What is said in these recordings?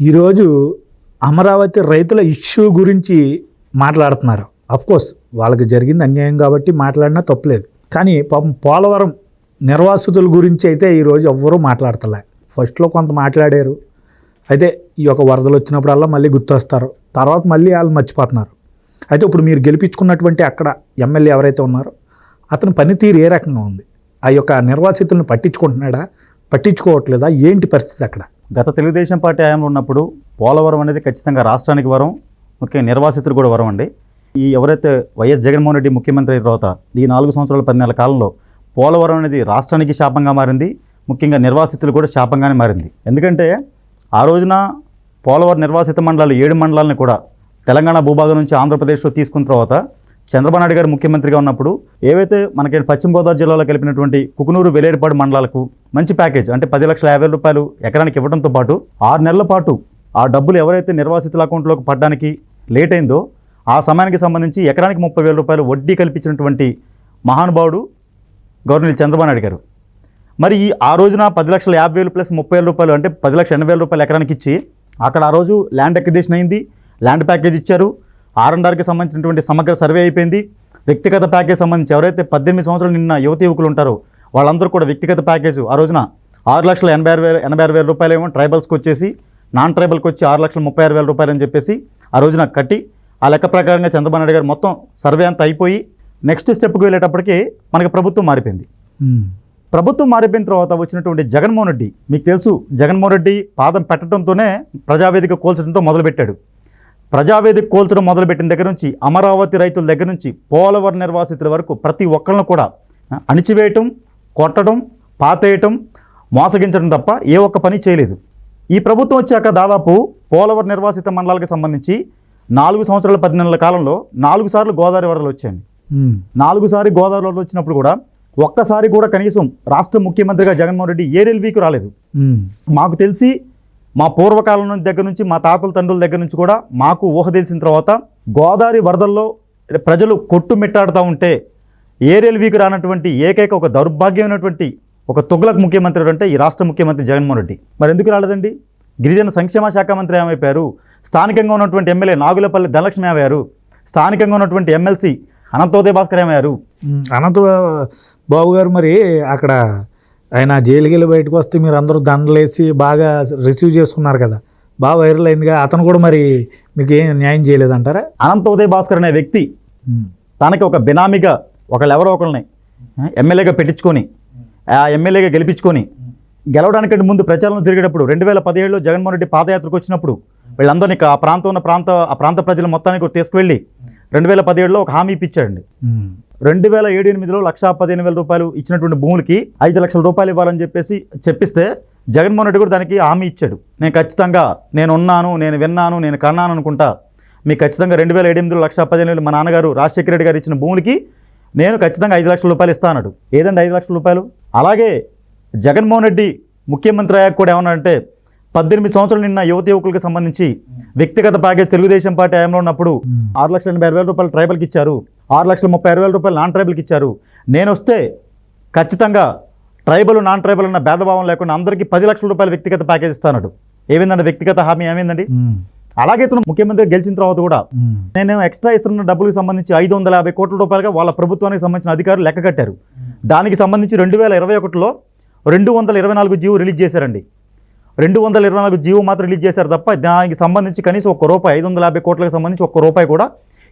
ఈరోజు అమరావతి రైతుల ఇష్యూ గురించి మాట్లాడుతున్నారు. అఫ్కోర్స్ వాళ్ళకి జరిగింది అన్యాయం కాబట్టి మాట్లాడినా తప్పులేదు. కానీ పాపం పోలవరం నిర్వాసితుల గురించి అయితే ఈరోజు ఎవ్వరూ మాట్లాడతలే. ఫస్ట్లో కొంత మాట్లాడారు, అయితే ఈ యొక్క వరదలు వచ్చినప్పుడల్లా మళ్ళీ గుర్తొస్తారు, తర్వాత మళ్ళీ వాళ్ళు మర్చిపోతున్నారు. అయితే ఇప్పుడు మీరు గెలిపించుకున్నటువంటి అక్కడ ఎమ్మెల్యే ఎవరైతే ఉన్నారో అతని పనితీరు ఏ రకంగా ఉంది? ఆ యొక్క నిర్వాసితులను పట్టించుకుంటున్నాడా, పట్టించుకోవట్లేదా, ఏంటి పరిస్థితి అక్కడ? గత తెలుగుదేశం పార్టీ హయాంలో ఉన్నప్పుడు పోలవరం అనేది ఖచ్చితంగా రాష్ట్రానికి వరం, ముఖ్యంగా నిర్వాసితులు కూడా వరం అండి. ఈ ఎవరైతే వైఎస్ జగన్మోహన్ రెడ్డి ముఖ్యమంత్రి అయిన తర్వాత ఈ 4 సంవత్సరాల 10 నెలల కాలంలో పోలవరం అనేది రాష్ట్రానికి శాపంగా మారింది, ముఖ్యంగా నిర్వాసితులు కూడా శాపంగానే మారింది. ఎందుకంటే ఆ రోజున పోలవరం నిర్వాసిత మండలాలు 7 మండలాలను కూడా తెలంగాణ భూభాగం నుంచి ఆంధ్రప్రదేశ్లో తీసుకున్న తర్వాత చంద్రబాబు నాయుడు గారు ముఖ్యమంత్రిగా ఉన్నప్పుడు ఏవైతే మనకి పశ్చిమ గోదావరి జిల్లాలో కలిపినటువంటి కుకునూరు, వెలేరుపాడు మండలాలకు మంచి ప్యాకేజ్ అంటే 10,50,000 రూపాయలు ఎకరానికి ఇవ్వడంతో పాటు 6 నెలల పాటు ఆ డబ్బులు ఎవరైతే నిర్వాసితుల అకౌంట్లోకి పడడానికి లేట్ అయిందో ఆ సమయానికి సంబంధించి ఎకరానికి 30,000 రూపాయలు వడ్డీ కల్పించినటువంటి మహానుభావుడు గవర్నర్ చంద్రబాబు నాయుడు గారు. మరి ఆ రోజున 10,50,000 ప్లస్ 30,000 రూపాయలు అంటే 10,80,000 రూపాయలు ఎకరానికి ఇచ్చి అక్కడ ఆ రోజు ల్యాండ్ ఎక్విజిషన్ అయింది, ల్యాండ్ ప్యాకేజ్ ఇచ్చారు, R&Rకి సంబంధించినటువంటి సమగ్ర సర్వే అయిపోయింది. వ్యక్తిగత ప్యాకేజ్ సంబంధించి ఎవరైతే 18 సంవత్సరాలు నిన్న యువకులు ఉంటారో వాళ్ళందరూ కూడా వ్యక్తిగత ప్యాకేజ్ ఆ రోజున 6,86,000 రూపాయలు ఏమో ట్రైబల్స్కి వచ్చేసి, నాన్ ట్రైబల్కి వచ్చి 6,36,000 రూపాయలు అని చెప్పేసి ఆ రోజున కట్టి ఆ లెక్క ప్రకారంగా చంద్రబాబు నాయుడు గారు మొత్తం సర్వే అంతా అయిపోయి నెక్స్ట్ స్టెప్కి వెళ్ళేటప్పటికి మనకి ప్రభుత్వం మారిపోయింది. ప్రభుత్వం మారిపోయిన తర్వాత వచ్చినటువంటి జగన్మోహన్ రెడ్డి, మీకు తెలుసు జగన్మోహన్ రెడ్డి పాదం పెట్టడంతోనే ప్రజావేదిక కోల్చడంతో మొదలుపెట్టాడు. ప్రజావేదిక కోల్చడం మొదలుపెట్టిన దగ్గర నుంచి అమరావతి రైతుల దగ్గర నుంచి పోలవరం నిర్వాసితుల వరకు ప్రతి ఒక్కళ్ళను కూడా అణిచివేయటం, కొట్టడం, పాతేయటం, మోసగించడం తప్ప ఏ ఒక్క పని చేయలేదు. ఈ ప్రభుత్వం వచ్చాక దాదాపు పోలవరం నిర్వాసిత మండలాలకు సంబంధించి 4 సంవత్సరాల 10 నెలల కాలంలో 4 సార్లు గోదావరి వరదలు వచ్చాయండి. 4 సార్లు గోదావరి వరదలు వచ్చినప్పుడు కూడా ఒక్కసారి కూడా కనీసం రాష్ట్ర ముఖ్యమంత్రిగా జగన్మోహన్ రెడ్డి ఏరెల్వీకి రాలేదు. మాకు తెలిసి మా పూర్వకాలం దగ్గర నుంచి మా తాతల తండ్రుల దగ్గర నుంచి కూడా మాకు ఊహ తెలిసిన తర్వాత గోదావరి వరదల్లో ప్రజలు కొట్టుమిట్టాడుతూ ఉంటే ఏరెల్వీకి రానటువంటి ఏకైక ఒక దౌర్భాగ్యమైనటువంటి ఒక తుగ్లక్ ముఖ్యమంత్రి అంటే ఈ రాష్ట్ర ముఖ్యమంత్రి జగన్మోహన్ రెడ్డి. మరి ఎందుకు రాలేదండి? గిరిజన సంక్షేమ శాఖ మంత్రి ఏమైపోయారు, స్థానికంగా ఉన్నటువంటి ఎమ్మెల్యే నాగులపల్లి ధనలక్ష్మి ఏమయ్యారు, స్థానికంగా ఉన్నటువంటి ఎమ్మెల్సీ అనంతోదయ భాస్కర్ ఏమయ్యారు. అనంత బాబు గారు మరి అక్కడ ఆయన జైలుకి వెళ్ళి బయటకు వస్తే మీరు అందరూ దండలేసి బాగా రిసీవ్ చేసుకున్నారు కదా, బాగా వైరల్ అయిందిగా. అతను కూడా మరి మీకు ఏం న్యాయం చేయలేదంటారా? అనంతోదయ భాస్కర్ అనే వ్యక్తి తనకి ఒక బినామీగా ఎవరో ఒకరిని ఎమ్మెల్యేగా పెట్టించుకొని ఆ ఎమ్మెల్యేగా గెలిపించుకొని గెలవడానికంటే ముందు ప్రచారంలో తిరిగేటప్పుడు 2017లో జగన్మోహన్ రెడ్డి పాదయాత్రకు వచ్చినప్పుడు వీళ్ళందరినీ ఆ ప్రాంత ప్రజల మొత్తానికి తీసుకువెళ్ళి 2017లో ఒక హామీ ఇప్పించాడండి. 2007-8లో 1,15,000 రూపాయలు ఇచ్చినటువంటి భూములకి 5 లక్షల రూపాయలు ఇవ్వాలని చెప్పిస్తే జగన్మోహన్ రెడ్డి కూడా దానికి హామీ ఇచ్చాడు. నేను ఖచ్చితంగా నేను ఉన్నాను, నేను విన్నాను, నేను కన్నాను అనుకుంటా, మీకు ఖచ్చితంగా 2007-8లో 1,15,000 మా నాన్నగారు రాజశేఖర రెడ్డి గారు ఇచ్చిన భూములకి నేను ఖచ్చితంగా 5 లక్షల రూపాయలు ఇస్తా అన్నాడు. ఏదండి 5 లక్షల రూపాయలు? అలాగే జగన్మోహన్ రెడ్డి ముఖ్యమంత్రి అయ్యాక కూడా ఏమన్నాడంటే 18 సంవత్సరాలు నిన్న యువకులకు సంబంధించి వ్యక్తిగత ప్యాకేజ్ తెలుగుదేశం పార్టీ హయాంలో ఉన్నప్పుడు 6,80,000 రూపాయలు ట్రైబల్కి ఇచ్చారు, 6,36,000 రూపాయలు నాన్ ట్రైబల్కి ఇచ్చారు. నేను వస్తే ఖచ్చితంగా ట్రైబల్, నాన్ ట్రైబల్ అన్న భేదభావం లేకుండా అందరికీ 10 లక్షల రూపాయలు వ్యక్తిగత ప్యాకేజ్ ఇస్తాడు. ఏమైందండి వ్యక్తిగత హామీ? ఏమైందండి? అలాగే ఇతను ముఖ్యమంత్రి గెలిచిన తర్వాత కూడా నేను ఎక్స్ట్రా ఇస్తున్న డబ్బులకు సంబంధించి 550 కోట్ల రూపాయలుగా వాళ్ళ ప్రభుత్వానికి సంబంధించిన అధికారులు లెక్క కట్టారు. దానికి సంబంధించి 2021లో 224 జీవో రిలీజ్ చేశారండి. 224 జీవో మాత్రం రిలీజ్ చేశారు తప్ప దానికి సంబంధించి కనీసం ₹1 550 కోట్లకు సంబంధించి ₹1 కూడా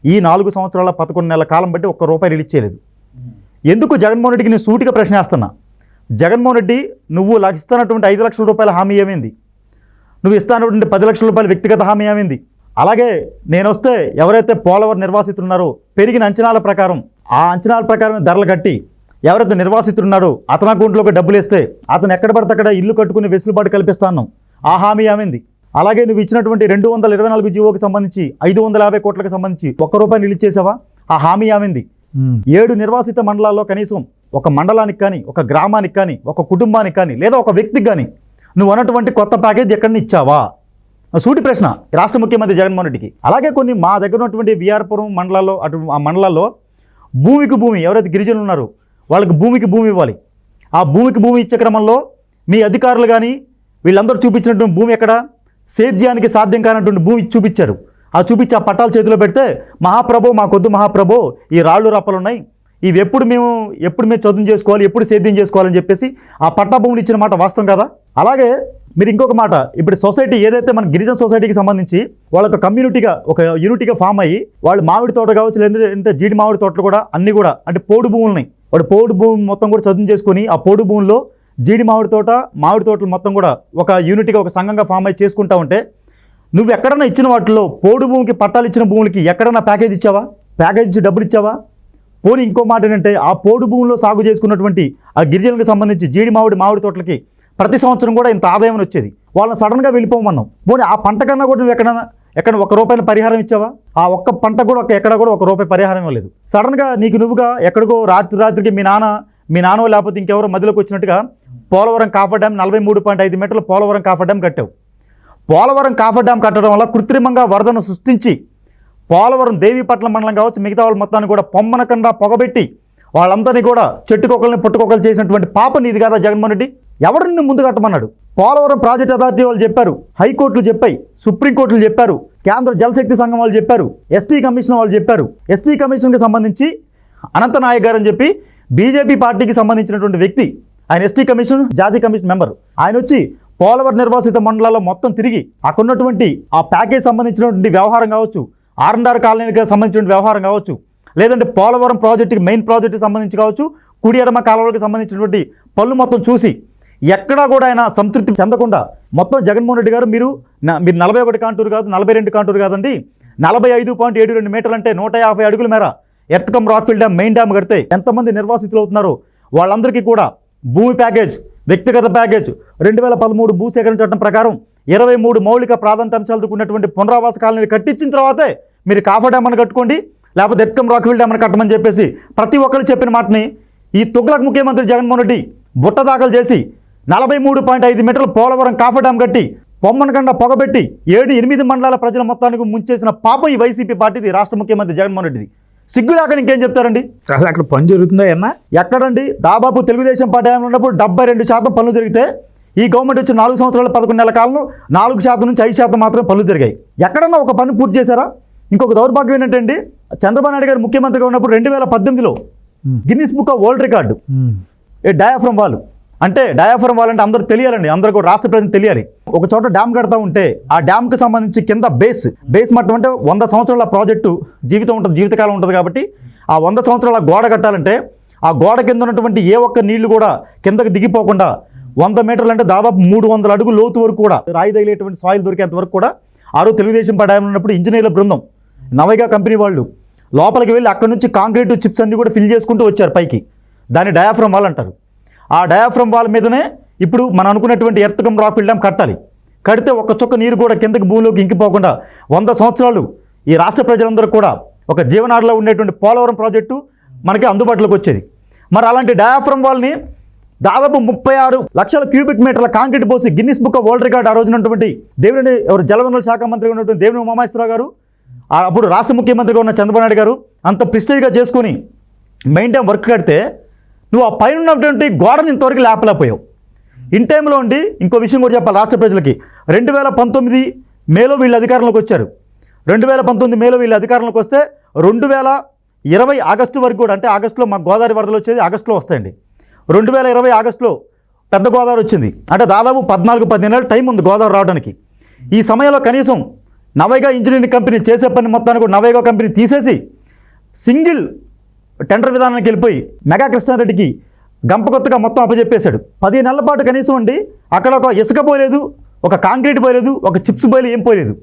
ఈ 4 సంవత్సరాల 11 నెలల కాలం బట్టి ₹1 రిలీజ్ చేయలేదు. ఎందుకు జగన్మోహన్ రెడ్డికి నేను సూటిగా ప్రశ్న వేస్తున్నా, జగన్మోహన్ రెడ్డి నువ్వు ఇస్తున్నటువంటి 5 లక్షల రూపాయల హామీ ఏమైంది? నువ్వు ఇస్తున్నటువంటి 10 లక్షల రూపాయల వ్యక్తిగత హామీ ఏమైంది? అలాగే నేను వస్తే ఎవరైతే పోలవరం నిర్వాసితులు ఉన్నారో పెరిగిన అంచనాల ప్రకారం ఆ అంచనాల ప్రకారం ధరలు కట్టి ఎవరైతే నిర్వాసితులు ఉన్నారో అతని అకౌంట్లోకి డబ్బులు వేస్తే అతను ఎక్కడ పడితే అక్కడ ఇల్లు కట్టుకుని వెసులుబాటు కల్పిస్తాను, ఆ హామీ ఏమైంది? అలాగే నువ్వు ఇచ్చినటువంటి 224 జీవోకి సంబంధించి 550 కోట్లకు సంబంధించి ₹1 రిలీజ్ చేసావా? ఆ హామీ ఏమైంది? 7 నిర్వాసిత మండలాల్లో కనీసం ఒక మండలానికి కానీ, ఒక గ్రామానికి కానీ, ఒక కుటుంబానికి కానీ, లేదా ఒక వ్యక్తికి కానీ నువ్వు అన్నటువంటి కొత్త ప్యాకేజ్ ఎక్కడిని ఇచ్చావా? సూటి ప్రశ్న రాష్ట్ర ముఖ్యమంత్రి జగన్మోహన్ రెడ్డికి. అలాగే కొన్ని మా దగ్గర ఉన్నటువంటి విఆర్పురం మండలాల్లో ఆ మండలాల్లో భూమికి భూమి ఎవరైతే గిరిజనులు ఉన్నారో వాళ్ళకి భూమికి భూమి ఇవ్వాలి. ఆ భూమికి భూమి ఇచ్చే క్రమంలో మీ అధికారులు కానీ వీళ్ళందరూ చూపించినటువంటి భూమి ఎక్కడ? సేద్యానికి సాధ్యం కానటువంటి భూమి చూపించారు. చూపించి ఆ పట్టాలు చేతిలో పెడితే మహాప్రభో మాకొద్దు మహాప్రభో, ఈ రాళ్ళు రప్పలు ఉన్నాయి, ఇవి ఎప్పుడు మేము చదువు చేసుకోవాలి, ఎప్పుడు సేద్యం చేసుకోవాలని చెప్పేసి ఆ పట్టా భూములు ఇచ్చిన మాట వాస్తవం కదా. అలాగే మీరు ఇంకొక మాట, ఇప్పుడు సొసైటీ ఏదైతే మన గిరిజన సొసైటీకి సంబంధించి వాళ్ళ కమ్యూనిటీగా ఒక యూనిటీగా ఫామ్ అయ్యి వాళ్ళు మామిడి తోట కావచ్చు, లేదంటే జీడి మామిడి తోటలు కూడా అన్నీ కూడా అంటే పోడు భూములని వాడు పోడు భూమి మొత్తం కూడా చదువు చేసుకుని ఆ పోడు భూముల్లో జీడి మామిడి తోటలు మొత్తం కూడా ఒక యూనిటీగా ఒక సంఘంగా ఫామ్ అయ్యి చేసుకుంటా ఉంటే నువ్వు ఎక్కడన్నా ఇచ్చిన వాటిలో పోడు భూమికి పట్టాలు ఇచ్చిన భూములకి ఎక్కడన్నా ప్యాకేజ్ ఇచ్చావా? ప్యాకేజ్ ఇచ్చి డబ్బులు ఇచ్చావా? పోనీ ఇంకో మాట ఏంటంటే ఆ పోడు భూముల్లో సాగు చేసుకున్నటువంటి ఆ గిరిజనులకు సంబంధించి జీడి మామిడి తోటలకి ప్రతి సంవత్సరం కూడా ఇంత ఆదాయం వచ్చేది. వాళ్ళని సడన్గా వెళ్ళిపోమన్నాం. పోనీ ఆ పంట కన్నా కూడా నువ్వు ఎక్కడ ₹1 పరిహారం ఇచ్చావా? ఆ ఒక్క పంట కూడా ఎక్కడ కూడా ₹1 పరిహారం ఇవ్వలేదు. సడన్గా నువ్వుగా ఎక్కడికో రాత్రికి మీ నాన్న లేకపోతే ఇంకెవరో మధ్యలోకి వచ్చినట్టుగా పోలవరం కాఫర్ డ్యామ్ 43.5 మీటర్ల పోలవరం కాఫర్ డ్యామ్ కట్టావు. పోలవరం కాఫర్ డ్యామ్ కట్టడం వల్ల కృత్రిమంగా వరదను సృష్టించి పోలవరం దేవీపట్నం మండలం కావచ్చు మిగతా వాళ్ళ మొత్తాన్ని కూడా పొమ్మనకుండా పొగబెట్టి వాళ్ళందరినీ కూడా చెట్టుకొకల్ని పుట్టుకొకలు చేసినటువంటి పాప నీది కదా జగన్మోహన్ రెడ్డి. ఎవరు నిన్ను ముందు కట్టమన్నాడు? పోలవరం ప్రాజెక్ట్ అథారిటీ వాళ్ళు చెప్పారు, హైకోర్టులు చెప్పాయి, సుప్రీంకోర్టులు చెప్పారు, కేంద్ర జలశక్తి సంఘం వాళ్ళు చెప్పారు, ఎస్టీ కమిషన్ వాళ్ళు చెప్పారు. ఎస్టీ కమిషన్కి సంబంధించి అనంతనాయక్ గారు అని చెప్పి బీజేపీ పార్టీకి సంబంధించినటువంటి వ్యక్తి, ఆయన ఎస్టీ కమిషన్ జాతీయ కమిషన్ మెంబర్. ఆయన వచ్చి పోలవరం నిర్వాసిత మండలాల్లో మొత్తం తిరిగి అక్కడ ఉన్నటువంటి ఆ ప్యాకేజ్ సంబంధించినటువంటి వ్యవహారం కావచ్చు, R&R కాలనీకి సంబంధించిన వ్యవహారం కావచ్చు, లేదంటే పోలవరం ప్రాజెక్టుకి మెయిన్ ప్రాజెక్టుకి సంబంధించి కావచ్చు, కుడి ఎడమ కాలువలకు సంబంధించినటువంటి పనులు మొత్తం చూసి ఎక్కడా కూడా ఆయన సంతృప్తి చెందకుండా మొత్తం జగన్మోహన్ రెడ్డి గారు మీరు 41 కాంటూరు కాదు, 42 కాంటూరు కాదండి, 45.72 మీటర్లు అంటే 150 అడుగుల మేర ఎర్త్కమ్ రాక్ఫిల్ డ్యామ్ మెయిన్ డ్యామ్ కడితే ఎంతమంది నిర్వాసితులు అవుతున్నారో వాళ్ళందరికీ కూడా భూమి ప్యాకేజ్, వ్యక్తిగత ప్యాకేజ్, 2013 భూసేకరణ చట్టం ప్రకారం 23 మౌలిక ప్రాధాన్యత అంశాలతో ఉన్నటువంటి పునరావాస కాలనీలు కట్టించిన తర్వాతే మీరు కాఫర్ డ్యామ్ అని కట్టుకోండి, లేకపోతే ఎర్త్కమ్ రాక్ఫిల్ డ్యామ్ అని కట్టమని చెప్పేసి ప్రతి ఒక్కరు చెప్పిన మాటని ఈ తుగ్లక్ ముఖ్యమంత్రి జగన్మోహన్ రెడ్డి బుట్ట దాఖలు చేసి 43.5 మీటర్ల పోలవరం కాఫర్ డ్యామ్ కట్టి పొమ్మనకండా పొగబెట్టి 7-8 మండలాల ప్రజల మొత్తానికి ముంచేసిన పాపం ఈ వైసీపీ పార్టీది, రాష్ట్ర ముఖ్యమంత్రి జగన్మోహన్ రెడ్డిది. సిగ్గు లేక ఇంకేం చెప్తారండి? అసలు అక్కడ పని జరుగుతుందా అన్నా? ఎక్కడండి? దాదాపు తెలుగుదేశం పార్టీ ఉన్నప్పుడు 72% పనులు జరిగితే ఈ గవర్నమెంట్ వచ్చి 4 సంవత్సరాల 11 నెలల కాలంలో 4% నుంచి 5% మాత్రమే పనులు జరిగాయి. ఎక్కడన్నా ఒక పని పూర్తి చేశారా? ఇంకొక దౌర్భాగ్యం ఏంటంటే చంద్రబాబు నాయుడు గారు ముఖ్యమంత్రిగా ఉన్నప్పుడు 2018లో Guinness book of world record diaphragm wall అంటే అందరూ తెలియాలండి, అందరూ కూడా రాష్ట్ర ప్రజలు తెలియాలి. ఒక చోట డ్యామ్ కడతా ఉంటే ఆ డ్యామ్కి సంబంధించి కింద బేస్ మట్టం అంటే 100 సంవత్సరాల ప్రాజెక్టు జీవితకాలం ఉంటుంది కాబట్టి ఆ 100 సంవత్సరాల గోడ కట్టాలంటే ఆ గోడ కింద ఉన్నటువంటి ఏ ఒక్క నీళ్లు కూడా కిందకి దిగిపోకుండా 100 మీటర్లు అంటే దాదాపు 300 అడుగుల లోతు వరకు కూడా రాయి తగిలేటువంటి సాయిల్ దొరికేంత వరకు కూడా తెలుగుదేశం పార్టీ ఉన్నప్పుడు ఇంజనీర్ల బృందం నవైగా కంపెనీ వాళ్ళు లోపలికి వెళ్ళి అక్కడ నుంచి కాంక్రీట్ చిప్స్ అన్ని కూడా ఫిల్ చేసుకుంటూ వచ్చారు పైకి. దాన్ని డయాఫ్రమ్ వాల్ అంటారు. ఆ డయాఫ్రమ్ వాల్ మీదనే ఇప్పుడు మనం అనుకున్నటువంటి ఎర్త్కమ్ రాక్ఫిల్ డ్యామ్ కట్టాలి. కడితే ఒక్క చుక్క నీరు కూడా కిందకి భూమిలోకి ఇంకిపోకుండా 100 సంవత్సరాలు ఈ రాష్ట్ర ప్రజలందరూ కూడా ఒక జీవనాడిలో ఉండేటువంటి పోలవరం ప్రాజెక్టు మనకి అందుబాటులోకి వచ్చేది. మరి అలాంటి డయాఫ్రమ్ వాల్ని దాదాపు 36 లక్షల క్యూబిక్ మీటర్ల కాంక్రీట్ పోసి Guinness book of world record ఆ రోజునటువంటి జలవనరుల శాఖ మంత్రిగా ఉన్నటువంటి దేవినేని ఉమామహేశ్వరరావు గారు, అప్పుడు రాష్ట్ర ముఖ్యమంత్రిగా ఉన్న చంద్రబాబు నాయుడు గారు అంత ప్రెస్టీజ్గా చేసుకుని మెయిన్ డ్యామ్ వర్క్ కడితే నువ్వు ఆ పైన ఉన్నటువంటి గోడని ఇంతవరకు లేపలేకపోయావు. ఇన్ టైంలో ఉండి ఇంకో విషయం కూడా చెప్పాలి రాష్ట్ర ప్రజలకి. 2019 మేలో వీళ్ళు అధికారంలోకి వచ్చారు. 2019 మేలో వీళ్ళు అధికారంలోకి వస్తే 2020 ఆగస్టు వరకు కూడా, అంటే ఆగస్టులో మాకు గోదావరి వరదలు వచ్చేది ఆగస్టులో వస్తాయండి. 2020 ఆగస్టులో పెద్ద గోదావరి వచ్చింది. అంటే దాదాపు 14-15 నెలల టైం ఉంది గోదావరి రావడానికి. ఈ సమయంలో కనీసం నవైగా ఇంజనీరింగ్ కంపెనీ చేసే పని మొత్తాన్ని కూడా నవైగా కంపెనీ తీసేసి సింగిల్ టెండర్ విధానానికి వెళ్ళిపోయి మెగా కృష్ణారెడ్డికి గంపకొత్తగా మొత్తం అప్పచెప్పేశాడు. 10 నెలల పాటు కనీసం అండి అక్కడ ఒక ఇసుక పోలేదు, ఒక కాంక్రీట్ పోలేదు, ఒక చిప్స్ పోయలేదు, ఏం పోలేదు.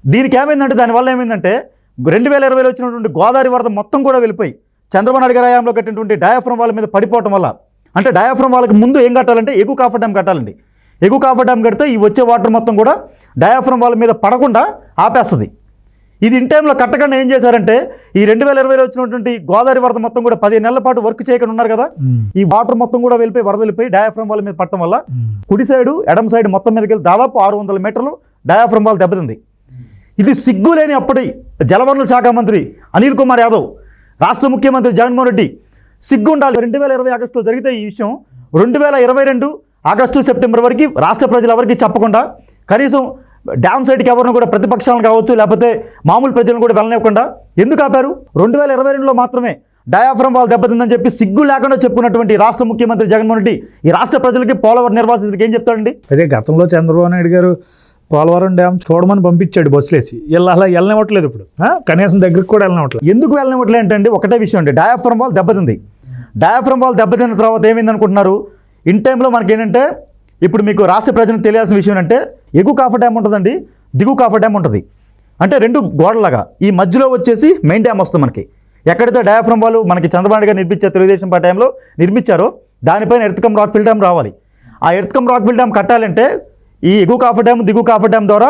దీనికి ఏమైందంటే దానివల్ల ఏమైందంటే 2020లో వచ్చినటువంటి గోదావరి వరద మొత్తం కూడా వెళ్ళిపోయి చంద్రబాబు నాయుడు గారి హయాంలో కట్టినటువంటి డయాఫ్రమ్ వాళ్ళ మీద పడిపోవటం వల్ల, అంటే డయాఫ్రమ్ వాళ్ళకి ముందు ఏం కట్టాలంటే ఎగు కాఫర్ డ్యామ్ కట్టాలండి. ఎగు కాఫర్ డ్యామ్ కడితే ఈ వచ్చే వాటర్ మొత్తం కూడా డయాఫ్రమ్ వాళ్ళ మీద పడకుండా ఆపేస్తుంది. ఇది ఇన్ టైంలో కట్టకుండా ఏం చేశారంటే ఈ 2020లో వచ్చినటువంటి గోదావరి వరద మొత్తం కూడా 15 నెలల పాటు వర్క్ చేయకుండా ఉన్నారు కదా, ఈ వాటర్ మొత్తం కూడా వెళ్ళిపోయి వరద వెళ్ళిపోయి డయాఫ్రమ్ వాళ్ళ మీద పట్టడం వల్ల కుడి సైడు ఎడమ సైడ్ మొత్తం మీదకి వెళ్ళి దాదాపు 600 మీటర్లు డయాఫ్రమ్ వాళ్ళు దెబ్బతింది. ఇది సిగ్గులేని అప్పటి జలవనరుల శాఖ మంత్రి అనిల్ కుమార్ యాదవ్, రాష్ట్ర ముఖ్యమంత్రి జగన్మోహన్ రెడ్డి సిగ్గు ఉండాలి. 2020 ఆగస్టులో జరిగితే ఈ విషయం 2022 ఆగస్టు సెప్టెంబర్ వరకు రాష్ట్ర ప్రజలు ఎవరికి చెప్పకుండా కనీసం డ్యామ్ సైడ్కి ఎవరిని కూడా ప్రతిపక్షాలను కావచ్చు లేకపోతే మామూలు ప్రజలను కూడా వెళ్ళనివ్వకుండా ఎందుకు ఆపారు? 2022లో మాత్రమే డయాఫ్రమ్ వాల్ దెబ్బతిందని చెప్పి సిగ్గు లేకుండా చెప్పుకున్నటువంటి రాష్ట్ర ముఖ్యమంత్రి జగన్మోహన్ రెడ్డి ఈ రాష్ట్ర ప్రజలకి పోలవరం నిర్వాసితులకి ఏం చెప్తాడండి? అదే గతంలో చంద్రబాబు నాయుడు గారు పోలవరం డ్యామ్ చూడమని పంపించాడు బస్సులేసి, అలా వెళ్ళనివ్వట్లేదు ఇప్పుడు, కనీసం దగ్గరికి కూడా వెళ్ళనివ్వట్లేదు. ఎందుకు వెళ్ళనివ్వట్లేదు అంటే ఒకటే విషయం అండి, డయాఫ్రమ్ వాల్ దెబ్బతింది. డయాఫ్రమ్ వాల్ దెబ్బతిన్న తర్వాత ఏమైంది అనుకుంటున్నారు? ఇన్ టైంలో మనకి ఏంటంటే ఇప్పుడు మీకు రాష్ట్ర ప్రజలకు తెలియాల్సిన విషయం అంటే ఎగువ కాఫర్ డ్యామ్ ఉంటుందండి, దిగువ కాఫర్ డ్యామ్ ఉంటుంది. అంటే రెండు గోడలాగా ఈ మధ్యలో వచ్చేసి మెయిన్ డ్యామ్ వస్తుంది మనకి. ఎక్కడైతే డయాఫ్రమ్ వాళ్ళు మనకి చంద్రబాబు నాయుడు గారు నిర్మించారు, తెలుగుదేశం పార్టీ టైంలో నిర్మించారో దానిపైన ఎర్త్కమ్ రాక్ఫిల్ డ్యామ్ రావాలి. ఆ ఎర్త్కమ్ రాక్ఫిల్ డ్యామ్ కట్టాలంటే ఈ ఎగువ కాఫర్ డ్యామ్ దిగువ కాఫర్ డ్యామ్ ద్వారా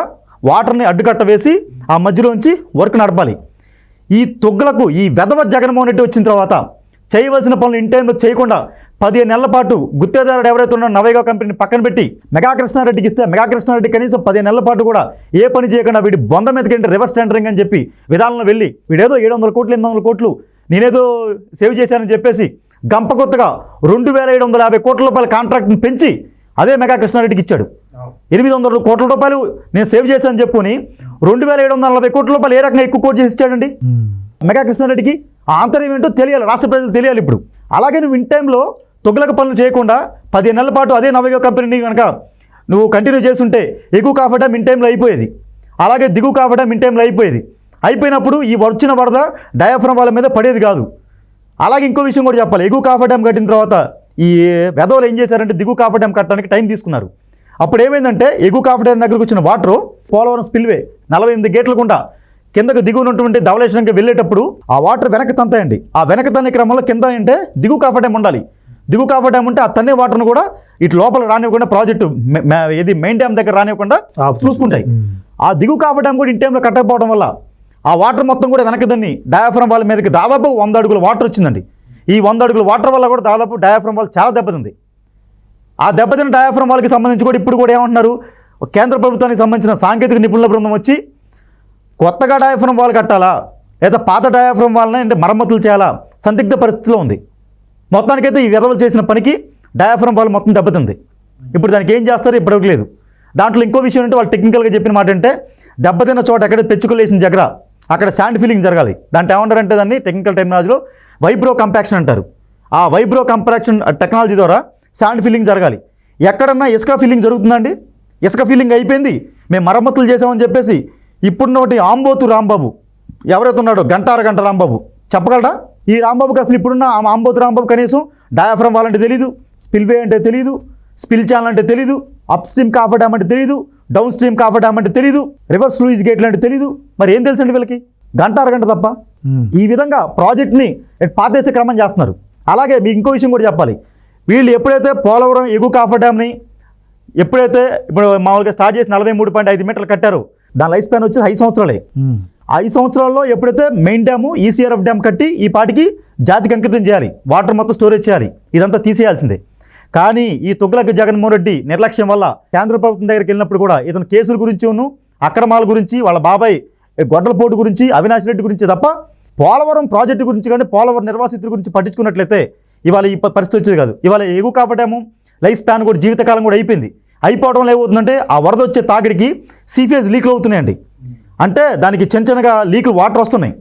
వాటర్ని అడ్డుకట్ట వేసి ఆ మధ్యలోంచి వర్క్ నడపాలి. ఈ తొగ్గులకు ఈ వెధవ జగన్మోహన్ రెడ్డి వచ్చిన తర్వాత చేయవలసిన పనులు ఇన్ టైంలో చేయకుండా 15 నెలల పాటు గుత్తేదారుడు ఎవరైతే ఉన్నారో నవేగా కంపెనీని పక్కన పెట్టి మెగా కృష్ణారెడ్డికి ఇస్తే మెగా కృష్ణారెడ్డి కనీసం 15 నెలల పాటు కూడా ఏ పని చేయకుండా వీడి బొంద మీదకి రివర్స్ టెండరింగ్ అని చెప్పి విధానంలో వెళ్ళి వీడేదో 700 కోట్లు 800 కోట్లు నేనేదో సేవ్ చేశానని చెప్పేసి గంప కొత్తగా 2750 కోట్ల రూపాయల కాంట్రాక్ట్ని పెంచి అదే మెగా కృష్ణారెడ్డికి ఇచ్చాడు. 800 కోట్ల రూపాయలు నేను సేవ్ చేశానని చెప్పుకొని 2740 కోట్ల రూపాయలు ఏ రకంగా ఎక్కువ కోట్ చేసి ఇచ్చాడండి మెగా కృష్ణారెడ్డికి. ఆ ఆంతర్యం ఏంటో తెలియాలి, రాష్ట్ర ప్రజలకు తెలియాలి ఇప్పుడు. అలాగే నువ్వు ఇన్ టైంలో తొగ్గులక పనులు చేయకుండా 15 నెలల పాటు అదే నవేగా కంపెనీని కనుక నువ్వు కంటిన్యూ చేస్తుంటే ఎగువ కాఫర్ డ్యామ్ ఇన్ టైంలో అయిపోయేది, అలాగే దిగువ కాఫర్ డ్యామ్ ఇన్ టైంలో అయిపోయేది. అయిపోయినప్పుడు ఈ వచ్చిన వరద డయాఫ్రమ్ వాళ్ళ మీద పడేది కాదు. అలాగే ఇంకో విషయం కూడా చెప్పాలి, ఎగువ కాఫర్ డ్యామ్ కట్టిన తర్వాత ఈ వెధవలు ఏం చేశారంటే దిగువ కాఫర్ డ్యామ్ కట్టడానికి టైం తీసుకున్నారు. అప్పుడు ఏమైందంటే ఎగువ కాఫర్ డ్యామ్ దగ్గరకు వచ్చిన వాటర్ పోలవరం స్పిల్వే 48 గేట్ల గుండా కిందకు దిగువనటువంటి ధవళేశ్వరంకి వెళ్ళేటప్పుడు ఆ వాటర్ వెనక్కి తంతాయండి. ఆ వెనక్కి తన్నే క్రమంలో కింద అంటే దిగువ కాఫర్ డ్యామ్ ఉండాలి. దిగువ కాఫర్ డ్యామ్ ఉంటే ఆ తన్నే వాటర్ను కూడా ఇటు లోపల రానివ్వకుండా ప్రాజెక్టు ఇది మెయిన్ డ్యామ్ దగ్గర రానివ్వకుండా చూసుకుంటాయి. ఆ దిగువ కాఫర్ డ్యామ్ కూడా ఇన్ టైంలో కట్టకపోవడం వల్ల ఆ వాటర్ మొత్తం కూడా వెనక్కి తన్ని డయాఫ్రమ్ వాళ్ళ మీదకి దాదాపు 100 అడుగుల వాటర్ వచ్చిందండి. ఈ 100 అడుగుల వాటర్ వల్ల కూడా దాదాపు డయాఫ్రమ్ వాళ్ళు చాలా దెబ్బతింది. ఆ దెబ్బతిన్న డయాఫ్రమ్ వాళ్ళకి సంబంధించి కూడా ఇప్పుడు కూడా ఏమంటున్నారు, కేంద్ర ప్రభుత్వానికి సంబంధించిన సాంకేతిక నిపుణుల బృందం వచ్చి కొత్తగా డయాఫ్రమ్ వాల్ కట్టాలా లేదా పాత డయాఫ్రమ్ వాళ్ళని అంటే మరమ్మతులు చేయాలా సందిగ్ధ పరిస్థితిలో ఉంది. మొత్తానికైతే ఈ విధవలు చేసిన పనికి డయాఫ్రమ్ వాల్ మొత్తం దెబ్బతింది. ఇప్పుడు దానికి ఏం చేస్తారో ఇప్పటివరకు లేదు. దాంట్లో ఇంకో విషయం అంటే వాళ్ళు టెక్నికల్గా చెప్పిన మాట అంటే దెబ్బతిన్న చోట ఎక్కడైతే పెచ్చుకలేసిన దగ్గర అక్కడ శాండ్ ఫిల్లింగ్ జరగాలి. దాంట్లో ఏమంటారంటే దాన్ని టెక్నికల్ టెక్నాలజీలో వైబ్రో కంపాక్షన్ అంటారు. ఆ వైబ్రో కంపాక్షన్ టెక్నాలజీ ద్వారా శాండ్ ఫిల్లింగ్ జరగాలి. ఎక్కడన్నా ఇసుక ఫిల్లింగ్ జరుగుతుందండి? ఇసుక ఫిల్లింగ్ అయిపోయింది, మేము మరమ్మతులు చేసామని చెప్పేసి ఇప్పుడున్నటి ఆంబోతు రాంబాబు ఎవరైతే ఉన్నాడో గంట రాంబాబు చెప్పగలరా? ఈ రాంబాబుకి అసలు ఇప్పుడున్న ఆంబోతు రాంబాబు కనీసం డయాఫ్రమ్ వాల్ అంటే తెలీదు, స్పిల్వే అంటే తెలీదు, స్పిల్ ఛానల్ అంటే తెలీదు, అప్ స్ట్రీమ్ కాఫర్ డ్యామ్ అంటే తెలీదు, డౌన్ స్ట్రీమ్ కాఫర్ డ్యామ్ అంటే తెలీదు, రివర్స్ లూయిస్ గేట్లు అంటే తెలీదు. మరి ఏం తెలుసండి వీళ్ళకి? గంట తప్ప. ఈ విధంగా ప్రాజెక్ట్ని పాతేసే క్రమం చేస్తున్నారు. అలాగే మీకు ఇంకో విషయం కూడా చెప్పాలి, వీళ్ళు ఎప్పుడైతే పోలవరం ఎగువ కాఫర్ డ్యామ్ని ఎప్పుడైతే ఇప్పుడు మామూలుగా స్టార్ట్ చేసి 43.5 మీటర్లు కట్టారో దాని లైఫ్ స్పాన్ వచ్చి 5 సంవత్సరాలే. 5 సంవత్సరాల్లో ఎప్పుడైతే మెయిన్ డ్యాము ఈసీఆర్ఎఫ్ డ్యామ్ కట్టి ఈ పాటికి జాతికి అంకితం చేయాలి, వాటర్ మొత్తం స్టోరేజ్ చేయాలి, ఇదంతా తీసేయాల్సిందే. కానీ ఈ తుగ్లక్ జగన్మోహన్ రెడ్డి నిర్లక్ష్యం వల్ల కేంద్ర ప్రభుత్వం దగ్గరికి వెళ్ళినప్పుడు కూడా ఇతను కేసుల గురించి అక్రమాల గురించి వాళ్ళ బాబాయ్ గొడ్డలపోటు గురించి అవినాష్ రెడ్డి గురించి తప్ప పోలవరం ప్రాజెక్టు గురించి కానీ పోలవరం నిర్వాసితుల గురించి పట్టించుకున్నట్లయితే ఇవాళ ఈ పరిస్థితి వచ్చేది కాదు. ఇవాళ ఎగువ కాఫర్ డ్యాము లైఫ్ స్పాన్ కూడా జీవితకాలం కూడా అయిపోయింది. అయిపోవడం ఏమవుతుందంటే ఆ వరద వచ్చే తాకిడికి సీఫేజ్ లీక్లు అవుతున్నాయండి. అంటే దానికి చిన్నగా లీకులు వాటర్ వస్తున్నాయి.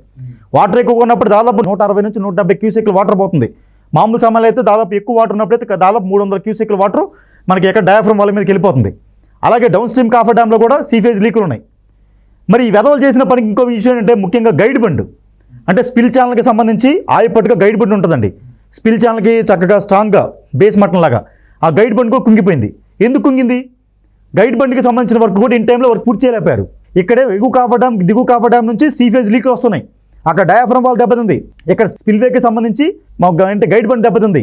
వాటర్ ఎక్కువ ఉన్నప్పుడు దాదాపు 160 నుంచి 170 క్యూసెక్లు వాటర్ పోతుంది. మామూలు సమయంలో అయితే దాదాపు ఎక్కువ వాటర్ ఉన్నప్పుడైతే దాదాపు 300 క్యూసెక్ల వాటర్ మనకి ఎక్కడ డయాఫ్రమ్ వాళ్ళ మీదకి వెళ్ళిపోతుంది. అలాగే డౌన్ స్ట్రీమ్ కాఫర్ డ్యామ్లో కూడా సీఫేజ్ లీకులు ఉన్నాయి. మరి ఈ వెధవలు చేసిన పనికి ఇంకో విషయం ఏంటంటే ముఖ్యంగా గైడ్ బండ్ అంటే స్పిల్ ఛానల్కి సంబంధించి ఆయపట్టుగా గైడ్ బండ్ ఉంటుందండి. స్పిల్ ఛానల్కి చక్కగా స్ట్రాంగ్గా బేస్ మటన్ లాగా ఆ గైడ్ బండ్ కూడా కుంగిపోయింది. ఎందుకు కుంగింది? గైడ్ బండ్కి సంబంధించిన వర్క్ కూడా ఇన్ టైంలో వర్క్ పూర్తి చేయలేపారు. ఇక్కడే ఎగువ కాఫర్ డ్యామ్ దిగువ కాఫర్ డ్యామ్ నుంచి సీఫేజ్ లీకులు వస్తున్నాయి. అక్కడ డయాఫ్రమ్ వాల్ దెబ్బతింది, ఇక్కడ స్పిల్వేకి సంబంధించి అంటే గైడ్ బండ్ దెబ్బతింది.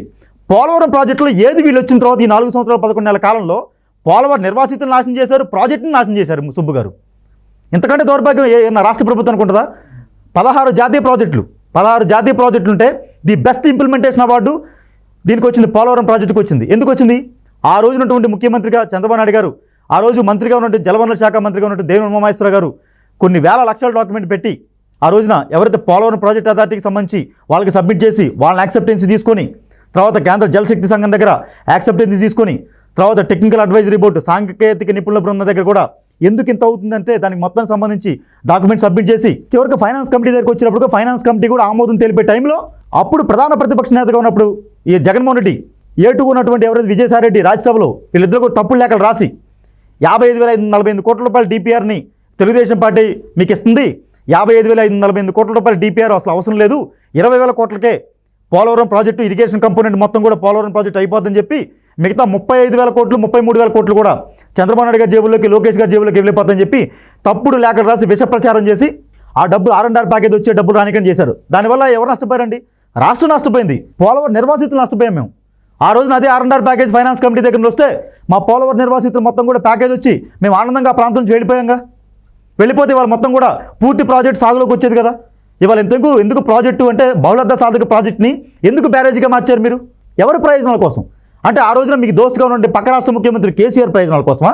పోలవరం ప్రాజెక్టులో ఏది వీళ్ళు వచ్చిన తర్వాత ఈ 4 సంవత్సరాల 11 నెలల కాలంలో పోలవరం నిర్వాసితులను నాశనం చేశారు, ప్రాజెక్టుని నాశనం చేశారు సుబ్బు గారు. ఇంతకంటే దౌర్భాగ్యం ఏమన్నా రాష్ట్ర ప్రభుత్వానికి ఉంటుందా? 16 జాతీయ ప్రాజెక్టులు ఉంటే ది బెస్ట్ ఇంప్లిమెంటేషన్ అవార్డు దీనికి వచ్చింది, పోలవరం ప్రాజెక్టుకి వచ్చింది. ఎందుకు వచ్చింది? ఆ రోజు ఉన్నటువంటి ముఖ్యమంత్రిగా చంద్రబాబు నాయుడు గారు, ఆ రోజు మంత్రిగా ఉన్నటువంటి జలవనరుల శాఖ మంత్రిగా ఉన్నటువంటి దేవినేని ఉమామహేశ్వరరావు గారు కొన్ని వేల లక్షల డాక్యుమెంట్ పెట్టి ఆ రోజున ఎవరైతే పోలవరం ప్రాజెక్ట్ అథారిటీకి సంబంధించి వాళ్ళకి సబ్మిట్ చేసి వాళ్ళని యాక్సెప్టెన్సీ తీసుకొని తర్వాత కేంద్ర జలశక్తి సంఘం దగ్గర యాక్సెప్టెన్సీ తీసుకొని తర్వాత టెక్నికల్ అడ్వైజరీ బోర్డు సాంకేతిక నిపుణుల బృందం దగ్గర కూడా ఎందుకు ఇంత అవుతుందంటే దానికి మొత్తం సంబంధించి డాక్యుమెంట్ సబ్మిట్ చేసి చివరికి ఫైనాన్స్ కమిటీ దగ్గరికి వచ్చినప్పుడు ఫైనాన్స్ కమిటీ కూడా ఆమోదం తెలిపే టైంలో అప్పుడు ప్రధాన ప్రతిపక్ష నేతగా ఉన్నప్పుడు ఈ జగన్మోహన్ రెడ్డి ఏటుకు ఉన్నటువంటి ఎవరైతే విజయసాయిరెడ్డి రాజ్యసభలో వీళ్ళిద్దరు కూడా తప్పుడు లేఖలు రాసి 55,548 కోట్ల రూపాయల డిపిఆర్ని తెలుగుదేశం పార్టీ మీకు ఇస్తుంది, 55,548 కోట్ల రూపాయల డిపిఆర్ అసలు అవసరం లేదు, 20,000 కోట్లకే పోలవరం ప్రాజెక్టు ఇరిగేషన్ కంపోనెంట్ మొత్తం కూడా పోలవరం ప్రాజెక్ట్ అయిపోతుందని చెప్పి మిగతా 35,000 కోట్లు 33,000 కోట్లు కూడా చంద్రబాబు నాయుడు గారి జేబుల్లోకి లోకేష్ గారి జేబుల్లోకి వెళ్ళిపోతుందని చెప్పి తప్పుడు లేఖలు రాసి విష ప్రచారం చేసి ఆ డబ్బులు R&R ప్యాకేజ్ వచ్చే డబ్బులు రానికని చేశారు. దానివల్ల ఎవరు నష్టపోయారండి? రాష్ట్రం నష్టపోయింది, పోలవరం నిర్వాసితులు నష్టపోయాం మేము. ఆ రోజున అదే R&R ప్యాకేజ్ ఫైనాన్స్ కమిటీ దగ్గర వస్తే మా పోలవరం నిర్వాసితులు మొత్తం కూడా ప్యాకేజ్ వచ్చి మేము ఆనందంగా ఆ ప్రాంతం నుంచి వెళ్ళిపోతే వాళ్ళు మొత్తం కూడా పూర్తి ప్రాజెక్ట్ సాగులోకి వచ్చేది కదా. ఇవాళ ఎందుకు ప్రాజెక్టు అంటే బహుళార్థ సాధక ప్రాజెక్ట్ని ఎందుకు బ్యారేజీగా మార్చారు మీరు? ఎవరి ప్రయోజనాల కోసం? అంటే ఆ రోజున మీకు దోస్తుగా ఉన్నటువంటి పక్క రాష్ట్ర ముఖ్యమంత్రి కేసీఆర్ ప్రయోజనాల కోసమా?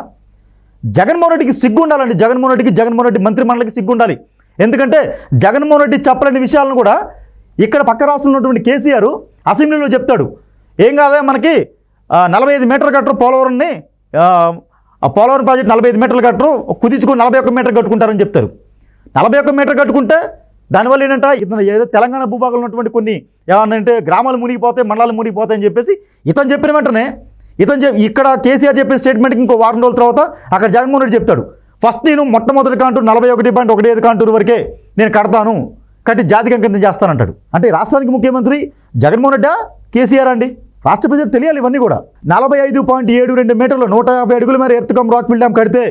జగన్మోహన్ రెడ్డికి సిగ్గు ఉండాలండి. జగన్మోహన్ రెడ్డి మంత్రిమండలికి సిగ్గు ఉండాలి. ఎందుకంటే జగన్మోహన్ రెడ్డి చెప్పలేని విషయాలను కూడా ఇక్కడ పక్క రాష్ట్రంలో ఉన్నటువంటి కేసీఆర్ అసెంబ్లీలో చెప్తాడు. ఏం కాదా మనకి 45 మీటర్లు కట్టరు పోలవరంని, ఆ పోలవరం ప్రాజెక్ట్ 45 మీటర్లు కట్టరు, కుదించుకొని 41 మీటర్ కట్టుకుంటారని చెప్తారు. 41 మీటర్ కట్టుకుంటే దానివల్ల ఏంటంటే ఇతను ఏదో తెలంగాణ భూభాగంలో ఉన్నటువంటి కొన్ని ఏమన్నంటే గ్రామాలు మునిగిపోతాయి, మండలాలు మునిగిపోతాయని చెప్పేసి ఇతను చెప్పిన వెంటనే ఇక్కడ కేసీఆర్ చెప్పిన స్టేట్మెంట్కి ఇంకో వారం రోజుల తర్వాత అక్కడ జగన్మోహన్ రెడ్డి చెప్తాడు, ఫస్ట్ నేను మొట్టమొదటి కాంటూరు 41.15 కాంటూరు వరకే నేను కట్టి జాతికి అంకితం చేస్తానంటాడు. అంటే రాష్ట్రానికి ముఖ్యమంత్రి జగన్మోహన్ రెడ్డా కేసీఆర్ అండి? రాష్ట్ర ప్రజలు తెలియాలి ఇవన్నీ కూడా. 45.72 మీటర్లు 150 అడుగుల మేర ఎర్త్కమ్ రాక్ఫిల్ డ్యామ్ కడితే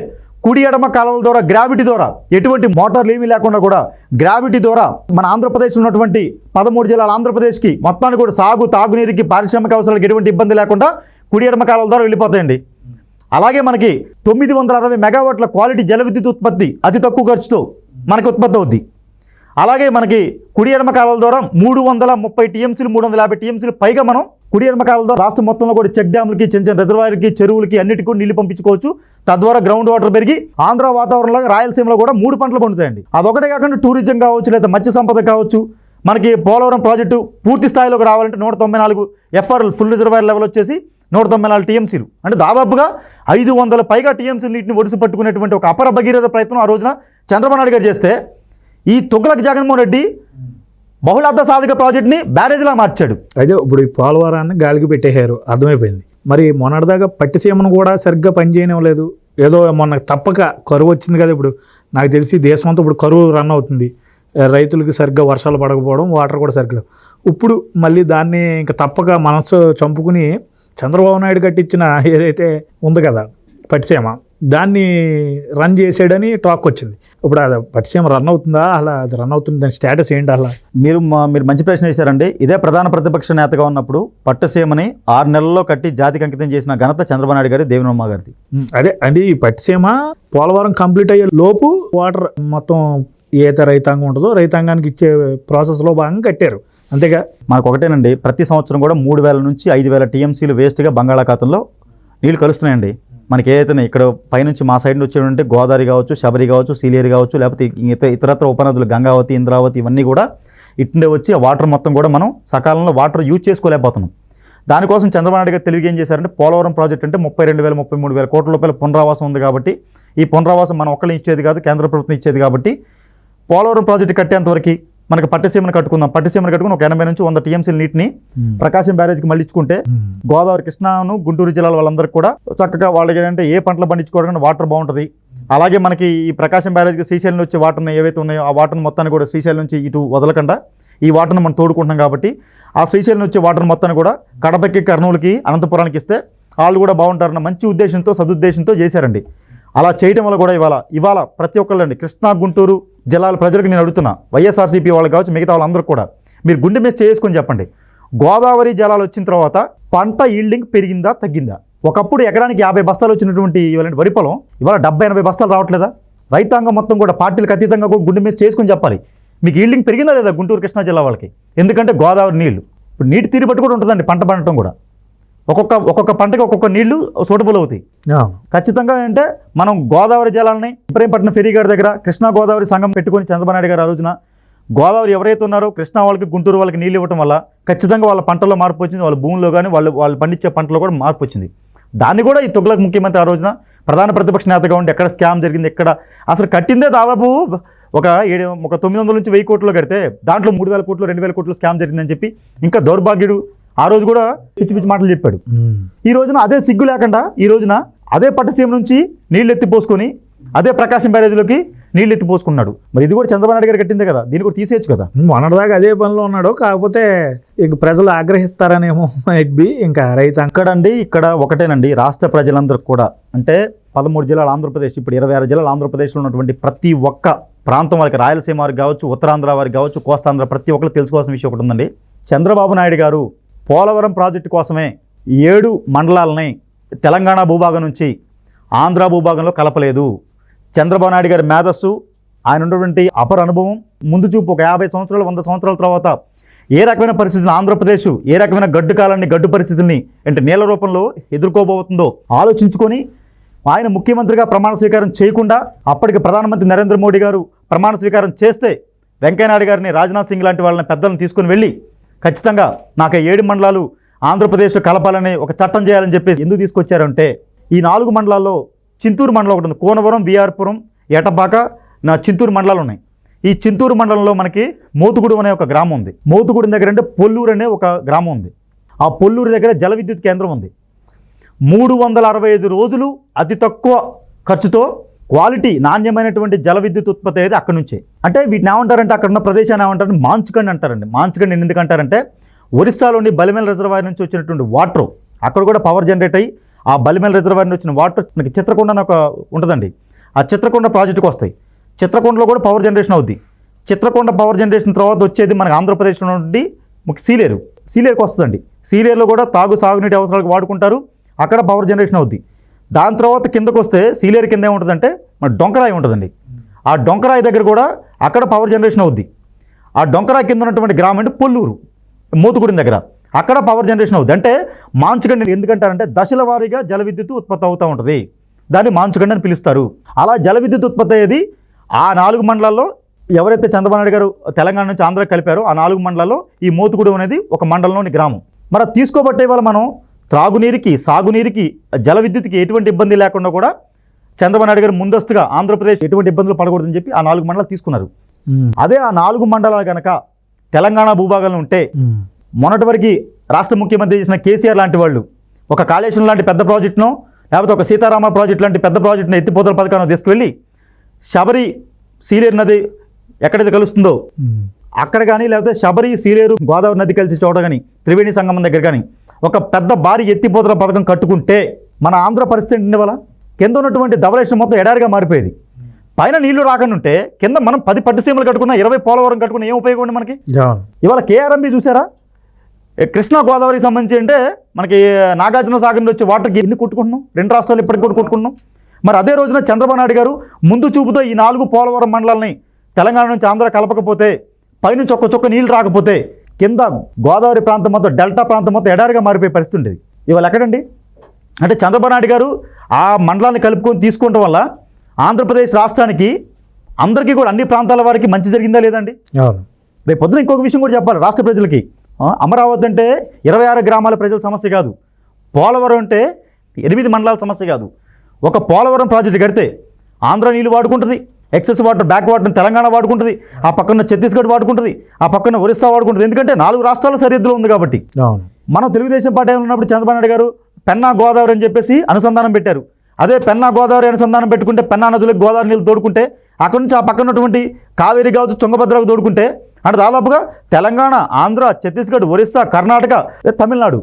కుడి ఎడమ కాలువల ద్వారా గ్రావిటీ ద్వారా ఎటువంటి మోటార్లు ఏమీ లేకుండా కూడా గ్రావిటీ ద్వారా మన ఆంధ్రప్రదేశ్ ఉన్నటువంటి 13 జిల్లాల ఆంధ్రప్రదేశ్కి మొత్తాన్ని కూడా తాగునీరుకి పారిశ్రామిక అవసరాలకు ఎటువంటి ఇబ్బంది లేకుండా కుడి ఎడమ కాలువల ద్వారా వెళ్ళిపోతాయండి. అలాగే మనకి 960 మెగావాట్ల క్వాలిటీ జల విద్యుత్ ఉత్పత్తి అతి తక్కువ ఖర్చుతో మనకి ఉత్పత్తి అవుద్ది. అలాగే మనకి కుడి ఎడమ కాలువల ద్వారా 330 టీఎంసీలు 350 టీఎంసీలు పైగా మనం కుడి ఎడమ కాలువల ద్వారా రాష్ట్రం మొత్తంలో కూడా చెక్ డ్యాములకి చిన్న రిజర్వాయర్కి చెరువులకి అన్నిటికీ నీళ్లు పంపించుకోవచ్చు. తద్వారా గ్రౌండ్ వాటర్ పెరిగి ఆంధ్ర వాతావరణంలో రాయలసీమలో కూడా 3 పంటలు పండుతాయండి. అదొకటే కాకుండా టూరిజం కావచ్చు, లేదా మత్స్య సంపద కావచ్చు. మనకి పోలవరం ప్రాజెక్టు పూర్తి స్థాయిలోకి రావాలంటే 194 ఎఫ్ఆర్ ఫుల్ రిజర్వాయర్ లెవెల్ వచ్చేసి 194 టీఎంసీలు, అంటే దాదాపుగా 500 పైగా టీఎంసీలు నీటిని ఒడిసి పట్టుకునేటువంటి ఒక అపర భగీరథ ప్రయత్నం ఆ రోజున చంద్రబాబు నాయుడు గారు చేస్తే ఈ తుగ్లక్ జగన్మోహన్ రెడ్డి బహుళార్థ సాధక ప్రాజెక్ట్ని బ్యారేజ్లా మార్చాడు. అయితే ఇప్పుడు ఈ పోలవరాన్ని గాలికి పెట్టేశారు, అర్థమైపోయింది. మరి మొన్నటిదాకా పట్టిసీమను కూడా సరిగ్గా పనిచేయనివ్వలేదు. ఏదో మొన్న తప్పక కరువు వచ్చింది కదా, ఇప్పుడు నాకు తెలిసి దేశం అంతా ఇప్పుడు కరువు రన్ అవుతుంది. రైతులకి సరిగ్గా వర్షాలు పడకపోవడం, వాటర్ కూడా సరిగ్గా. ఇప్పుడు మళ్ళీ దాన్ని ఇంకా తప్పక మనసు చంపుకుని చంద్రబాబు నాయుడు కట్టించిన ఏదైతే ఉంది కదా పట్టిసీమ, దాన్ని రన్ చేసాడని టాక్ వచ్చింది. ఇప్పుడు అది పట్టిసీమ రన్ అవుతుందా? అలా అది రన్ అవుతుంది, దాని స్టేటస్ ఏంటి? అలా మీరు మంచి ప్రశ్న వేశారండి. ఇదే ప్రధాన ప్రతిపక్ష నేతగా ఉన్నప్పుడు పట్టిసీమని 6 నెలల్లో కట్టి జాతికి అంకితం చేసిన ఘనత చంద్రబాబు నాయుడు గారి, దేవినమ్మ గారిది. అదే అండి, ఈ పట్టిసీమ పోలవరం కంప్లీట్ అయ్యే లోపు వాటర్ మొత్తం ఏదైతే రైతాంగం ఉంటుందో రైతాంగానికి ఇచ్చే ప్రాసెస్లో భాగంగా కట్టారు, అంతేగా. మనకు ఒకటేనండి, ప్రతి సంవత్సరం కూడా 3,000 నుంచి 5,000 టీఎంసీలు వేస్ట్గా బంగాళాఖాతంలో నీళ్లు కలుస్తున్నాయండి. మనకి ఏదైతే ఇక్కడ పైనుంచి మా సైడ్ నుంచి వచ్చేటువంటి గోదావరి కావచ్చు, శబరి కావచ్చు, సీలేరు కావచ్చు, లేకపోతే ఇతరత్ర ఉపనదులు గంగావతి, ఇంద్రావతి ఇవన్నీ కూడా ఇట్టే వచ్చి ఆ వాటర్ మొత్తం కూడా మనం సకాలంలో వాటర్ యూజ్ చేసుకోలేకపోతున్నాం. దానికోసం చంద్రబాబు నాయుడు గారు తెలివిగా ఏం చేశారంటే పోలవరం ప్రాజెక్ట్ అంటే 32,000 33,000 కోట్ల రూపాయల పునరావాసం ఉంది కాబట్టి ఈ పునరావాసం మనం ఒక్కళ్ళు ఇచ్చేది కాదు, కేంద్ర ప్రభుత్వం ఇచ్చేది కాబట్టి పోలవరం ప్రాజెక్టు కట్టేంతవరకు మనకి పట్టిసీమను కట్టుకుని ఒక 80 నుంచి 100 టీఎంసీల నీటిని ప్రకాశం బ్యారేజ్కి మళ్ళించుకుంటే గోదావరి, కృష్ణాను, గుంటూరు జిల్లాల వాళ్ళందరికీ కూడా చక్కగా వాళ్ళకి ఏంటంటే ఏ పంటలు పండించుకోవడానికి వాటర్ బాగుంటుంది. అలాగే మనకి ఈ ప్రకాశం బ్యారేజ్కి శ్రీశైలం వచ్చే వాటర్ని ఏవైతే ఉన్నాయో ఆ వాటర్ మొత్తాన్ని కూడా శ్రీశైలం నుంచి ఇటు వదలకుండా ఈ వాటర్ని మనం తోడుకుంటున్నాం కాబట్టి ఆ శ్రీశైలం వచ్చే వాటర్ మొత్తాన్ని కూడా కడపకి, కర్నూలుకి, అనంతపురానికి ఇస్తే వాళ్ళు కూడా బాగుంటారన్న మంచి ఉద్దేశంతో, సదుద్దేశంతో చేశారండి. అలా చేయడం వల్ల కూడా ఇవాళ ప్రతి ఒక్కళ్ళండి కృష్ణా, గుంటూరు జిల్లాల ప్రజలకు నేను అడుగుతున్నా, వైఎస్ఆర్సీపీ వాళ్ళు కావచ్చు, మిగతా వాళ్ళందరూ కూడా మీరు గుండె మీద చేసుకొని చెప్పండి, గోదావరి జలాలు వచ్చిన తర్వాత పంట ఈల్డింగ్ పెరిగిందా తగ్గిందా? ఒకప్పుడు ఎకరానికి 50 బస్తాలు వచ్చినటువంటి వరి పొలం ఇవాళ 70-80 బస్తాలు రావట్లేదా? రైతాంగం మొత్తం కూడా పార్టీలకు అతీతంగా కూడా గుండె మీద చేసుకొని చెప్పాలి, మీకు ఈల్డింగ్ పెరిగిందా లేదా గుంటూరు, కృష్ణా జిల్లా వాళ్ళకి? ఎందుకంటే గోదావరి నీళ్లు ఇప్పుడు నీటి తీరు బట్టి కూడా ఉంటుందండి పంట పండటం కూడా. ఒక్కొక్క పంటకి ఒక్కొక్క నీళ్లు సూటబుల్ అవుతాయి ఖచ్చితంగా. అంటే మనం గోదావరి జలాలని ఇబ్రహీంపట్నం ఫెరీగాడి దగ్గర కృష్ణా గోదావరి సంఘం పెట్టుకొని చంద్రబాబు నాయుడు గారు ఆ రోజున గోదావరి ఎవరైతే ఉన్నారో కృష్ణా వాళ్ళకి, గుంటూరు వాళ్ళకి నీళ్ళు ఇవ్వడం వల్ల ఖచ్చితంగా వాళ్ళ పంటల్లో మార్పు వచ్చింది, వాళ్ళ భూమిలో కానీ వాళ్ళు పండించే పంటలో కూడా మార్పు వచ్చింది. దాన్ని కూడా ఈ తుగ్లక్ ముఖ్యమంత్రి ఆ రోజున ప్రధాన ప్రతిపక్ష నేతగా ఉండి ఎక్కడ స్కామ్ జరిగింది, ఎక్కడ అసలు కట్టిందే దాదాపు ఒక 900 నుంచి 1000 కోట్లు కడితే దాంట్లో 3000 కోట్లు 2000 కోట్లు స్కామ్ జరిగిందని చెప్పి ఇంకా దౌర్భాగ్యుడు ఆ రోజు కూడా పిచ్చి పిచ్చి మాటలు చెప్పాడు. ఈ రోజున అదే సిగ్గు లేకుండా ఈ రోజున అదే పట్టసీమ నుంచి నీళ్ళు ఎత్తిపోసుకొని అదే ప్రకాశం బ్యారేజ్లోకి నీళ్ళు ఎత్తిపోసుకున్నాడు. మరి ఇది కూడా చంద్రబాబు నాయుడు గారు కట్టిందే కదా, దీన్ని కూడా తీసేయచ్చు కదా. మొన్నటిదాకా అదే పనిలో ఉన్నాడు, కాకపోతే ఇక ప్రజలు ఆగ్రహిస్తారనేమో బి ఇంకా రైతు అక్కడండి ఇక్కడ ఒకటేనండి రాష్ట్ర ప్రజలందరికీ కూడా అంటే 13 జిల్లాలు ఆంధ్రప్రదేశ్, ఇప్పుడు 26 జిల్లాలు ఆంధ్రప్రదేశ్లో ఉన్నటువంటి ప్రతి ఒక్క ప్రాంతం వారికి, రాయలసీమ వారికి కావచ్చు, ఉత్తరాంధ్ర వారికి కావచ్చు, కోస్తాంధ్ర ప్రతి ఒక్కరు తెలుసుకోవాల్సిన విషయం ఒకటి ఉందండి. చంద్రబాబు నాయుడు గారు పోలవరం ప్రాజెక్టు కోసమే 7 మండలాలని తెలంగాణ భూభాగం నుంచి ఆంధ్ర భూభాగంలో కలపలేదు. చంద్రబాబు నాయుడు గారి మేధస్సు, ఆయన ఉన్నటువంటి అపర అనుభవం, ముందు చూపు ఒక 50 సంవత్సరాలు 100 సంవత్సరాల తర్వాత ఏ రకమైన పరిస్థితులు ఆంధ్రప్రదేశ్ ఏ రకమైన గడ్డు కాలాన్ని, గడ్డు పరిస్థితుల్ని అంటే నీళ్ళ రూపంలో ఎదుర్కోబోతుందో ఆలోచించుకొని ఆయన ముఖ్యమంత్రిగా ప్రమాణ స్వీకారం చేయకుండా అప్పటికి ప్రధానమంత్రి నరేంద్ర మోడీ గారు ప్రమాణ స్వీకారం చేస్తే వెంకయ్యనాయుడు గారిని, రాజ్నాథ్ సింగ్ లాంటి వాళ్ళని పెద్దలను తీసుకుని వెళ్ళి ఖచ్చితంగా నాకు 7 మండలాలు ఆంధ్రప్రదేశ్లో కలపాలని ఒక చట్టం చేయాలని చెప్పేసి ఎందుకు తీసుకొచ్చారంటే ఈ 4 మండలాల్లో చింతూరు మండలం ఒకటి ఉంది. కోనవరం, విఆర్పురం, ఎటపాక, చింతూరు మండలాలు ఉన్నాయి. ఈ చింతూరు మండలంలో మనకి మోతుగూడెం అనే ఒక గ్రామం ఉంది. మోతుగూడెం దగ్గర అంటే పొల్లూరు అనే ఒక గ్రామం ఉంది. ఆ పొల్లూరు దగ్గర జల విద్యుత్ కేంద్రం ఉంది. 365 రోజులు అతి తక్కువ ఖర్చుతో క్వాలిటీ నాణ్యమైనటువంటి జల విద్యుత్ ఉత్పత్తి అయితే అక్కడి నుంచే. అంటే వీటిని ఏమంటారంటే అక్కడ ఉన్న ప్రదేశాన్ని ఏమంటారంటే మాంచుకండి అంటారండి. మాంచుకండి ఎందుకంటారంటే ఒరిస్సాలోని బలిమెల రిజర్వాయర్ నుంచి వచ్చినటువంటి వాటర్ అక్కడ కూడా పవర్ జనరేట్ అయ్యి ఆ బలిమెల రిజర్వాయర్ నుంచి వచ్చిన వాటర్ మనకి చిత్రకొండ అని ఒక ఉంటుందండి. ఆ చిత్రకొండ ప్రాజెక్టుకి వస్తాయి. చిత్రకొండలో కూడా పవర్ జనరేషన్ అవుద్ది. చిత్రకొండ పవర్ జనరేషన్ తర్వాత వచ్చేది మనకి ఆంధ్రప్రదేశ్లో నుండి సీలేరుకి వస్తుందండి. సీలేరులో కూడా సాగునీటి అవసరాలకు వాడుకుంటారు. అక్కడ పవర్ జనరేషన్ అవుద్ది. దాని తర్వాత కిందకు వస్తే సీలేరు కింద ఏముంటుందంటే మన డొంకరాయి ఉంటుందండి. ఆ డొంకరాయి దగ్గర కూడా అక్కడ పవర్ జనరేషన్ అవుద్ది. ఆ డొంకరాయి కింద ఉన్నటువంటి గ్రామం అంటే పొల్లూరు, మోతుగూడెం దగ్గర అక్కడ పవర్ జనరేషన్ అవుద్ది. అంటే మాంచుగండి ఎందుకంటారంటే దశల వారీగా జల విద్యుత్ ఉత్పత్తి అవుతూ ఉంటుంది. దాన్ని మాంచుగండి అని పిలుస్తారు. అలా జల విద్యుత్ ఉత్పత్తి అయ్యేది ఆ 4 మండలాల్లో ఎవరైతే చంద్రబాబు నాయుడు గారు తెలంగాణ నుంచి ఆంధ్రాకి కలిపారో ఆ 4 మండలాల్లో ఈ మోతుగూడెం అనేది ఒక మండలంలోని గ్రామం. మరి తీసుకోబట్టే వల్ల మనం త్రాగునీరుకి, సాగునీరుకి, జల విద్యుత్కి ఎటువంటి ఇబ్బంది లేకుండా కూడా చంద్రబాబు నాయుడు గారు ముందస్తుగా ఆంధ్రప్రదేశ్ ఎటువంటి ఇబ్బందులు పడకూడదని చెప్పి ఆ 4 మండలాలు తీసుకున్నారు. అదే ఆ 4 మండలాలు కనుక తెలంగాణ భూభాగంలో ఉంటే మొన్నటి వరకు రాష్ట్ర ముఖ్యమంత్రి చేసిన కేసీఆర్ లాంటి వాళ్ళు ఒక కాళేశ్వరం లాంటి పెద్ద ప్రాజెక్టును లేకపోతే ఒక సీతారామ ప్రాజెక్టు లాంటి పెద్ద ప్రాజెక్టును ఎత్తిపోతల పథకాన్ని తీసుకువెళ్ళి శబరి సీలేరు నది ఎక్కడైతే కలుస్తుందో అక్కడ కానీ లేకపోతే శబరి సీలేరు గోదావరి నది కలిసి చోట కానీ త్రివేణి సంగమం దగ్గర కానీ ఒక పెద్ద భారీ ఎత్తిపోతల పథకం కట్టుకుంటే మన ఆంధ్ర పరిస్థితి ఏంటి వల్ల కింద ఉన్నటువంటి ధవళేశ్వరం మొత్తం ఎడారిగా మారిపోయేది. పైన నీళ్లు రాకనుంటే కింద మనం 10 పట్టుసీమలు కట్టుకున్నా 20 పోలవరం కట్టుకున్నా ఏం ఉపయోగం ఉంది మనకి? ఇవాళ కేఆర్ఎంబి చూసారా, కృష్ణా గోదావరికి సంబంధించి అంటే మనకి నాగార్జున సాగర్ నుంచి వచ్చే వాటర్కి ఎన్ని కొట్టుకుంటున్నాం, 2 రాష్ట్రాలు ఇప్పటికి కూడా కొట్టుకుంటున్నాం. మరి అదే రోజున చంద్రబాబు నాయుడు గారు ముందు చూపుతో ఈ 4 పోలవరం మండలాలని తెలంగాణ నుంచి ఆంధ్ర కలపకపోతే, పైనుంచి ఒక్క చుక్క నీళ్ళు రాకపోతే కింద గోదావరి ప్రాంతం మొత్తం, డెల్టా ప్రాంతం మొత్తం ఎడారిగా మారిపోయే పరిస్థితి ఉండేది. ఇవాళ ఎక్కడండి? అంటే చంద్రబాబు నాయుడు గారు ఆ మండలాన్ని కలుపుకొని తీసుకోవడం వల్ల ఆంధ్రప్రదేశ్ రాష్ట్రానికి అందరికీ కూడా అన్ని ప్రాంతాల వారికి మంచి జరిగిందా లేదండి? రేపు పొద్దున ఇంకొక విషయం కూడా చెప్పాలి రాష్ట్ర ప్రజలకి. అమరావతి అంటే 26 గ్రామాల ప్రజల సమస్య కాదు. పోలవరం అంటే 8 మండలాల సమస్య కాదు. ఒక పోలవరం ప్రాజెక్టు కడితే ఆంధ్ర నీళ్ళు వాడుకుంటుంది, ఎక్సెస్ వాటర్ బ్యాక్ వాటర్ని తెలంగాణ వాడుకుంటుంది, ఆ పక్కన ఛత్తీస్గఢ్ వాడుకుంటుంది, ఆ పక్కన ఒరిస్సా వాడుకుంటుంది. ఎందుకంటే 4 రాష్ట్రాల సరిహద్దులో ఉంది కాబట్టి. మనం తెలుగుదేశం పార్టీ ఉన్నప్పుడు చంద్రబాబు నాయుడు గారు పెన్నా గోదావరి అని చెప్పేసి అనుసంధానం పెట్టారు. అదే పెన్నా గోదావరి అనుసంధానం పెట్టుకుంటే పెన్నా నదులకు గోదావరి నీళ్ళు తోడుకుంటే అక్కడి నుంచి ఆ పక్కన ఉన్నటువంటి కావేరి కావచ్చు, తుంగభద్రకు తోడుకుంటే అంటే దాదాపుగా తెలంగాణ, ఆంధ్ర, ఛత్తీస్గఢ్, ఒరిస్సా, కర్ణాటక, తమిళనాడు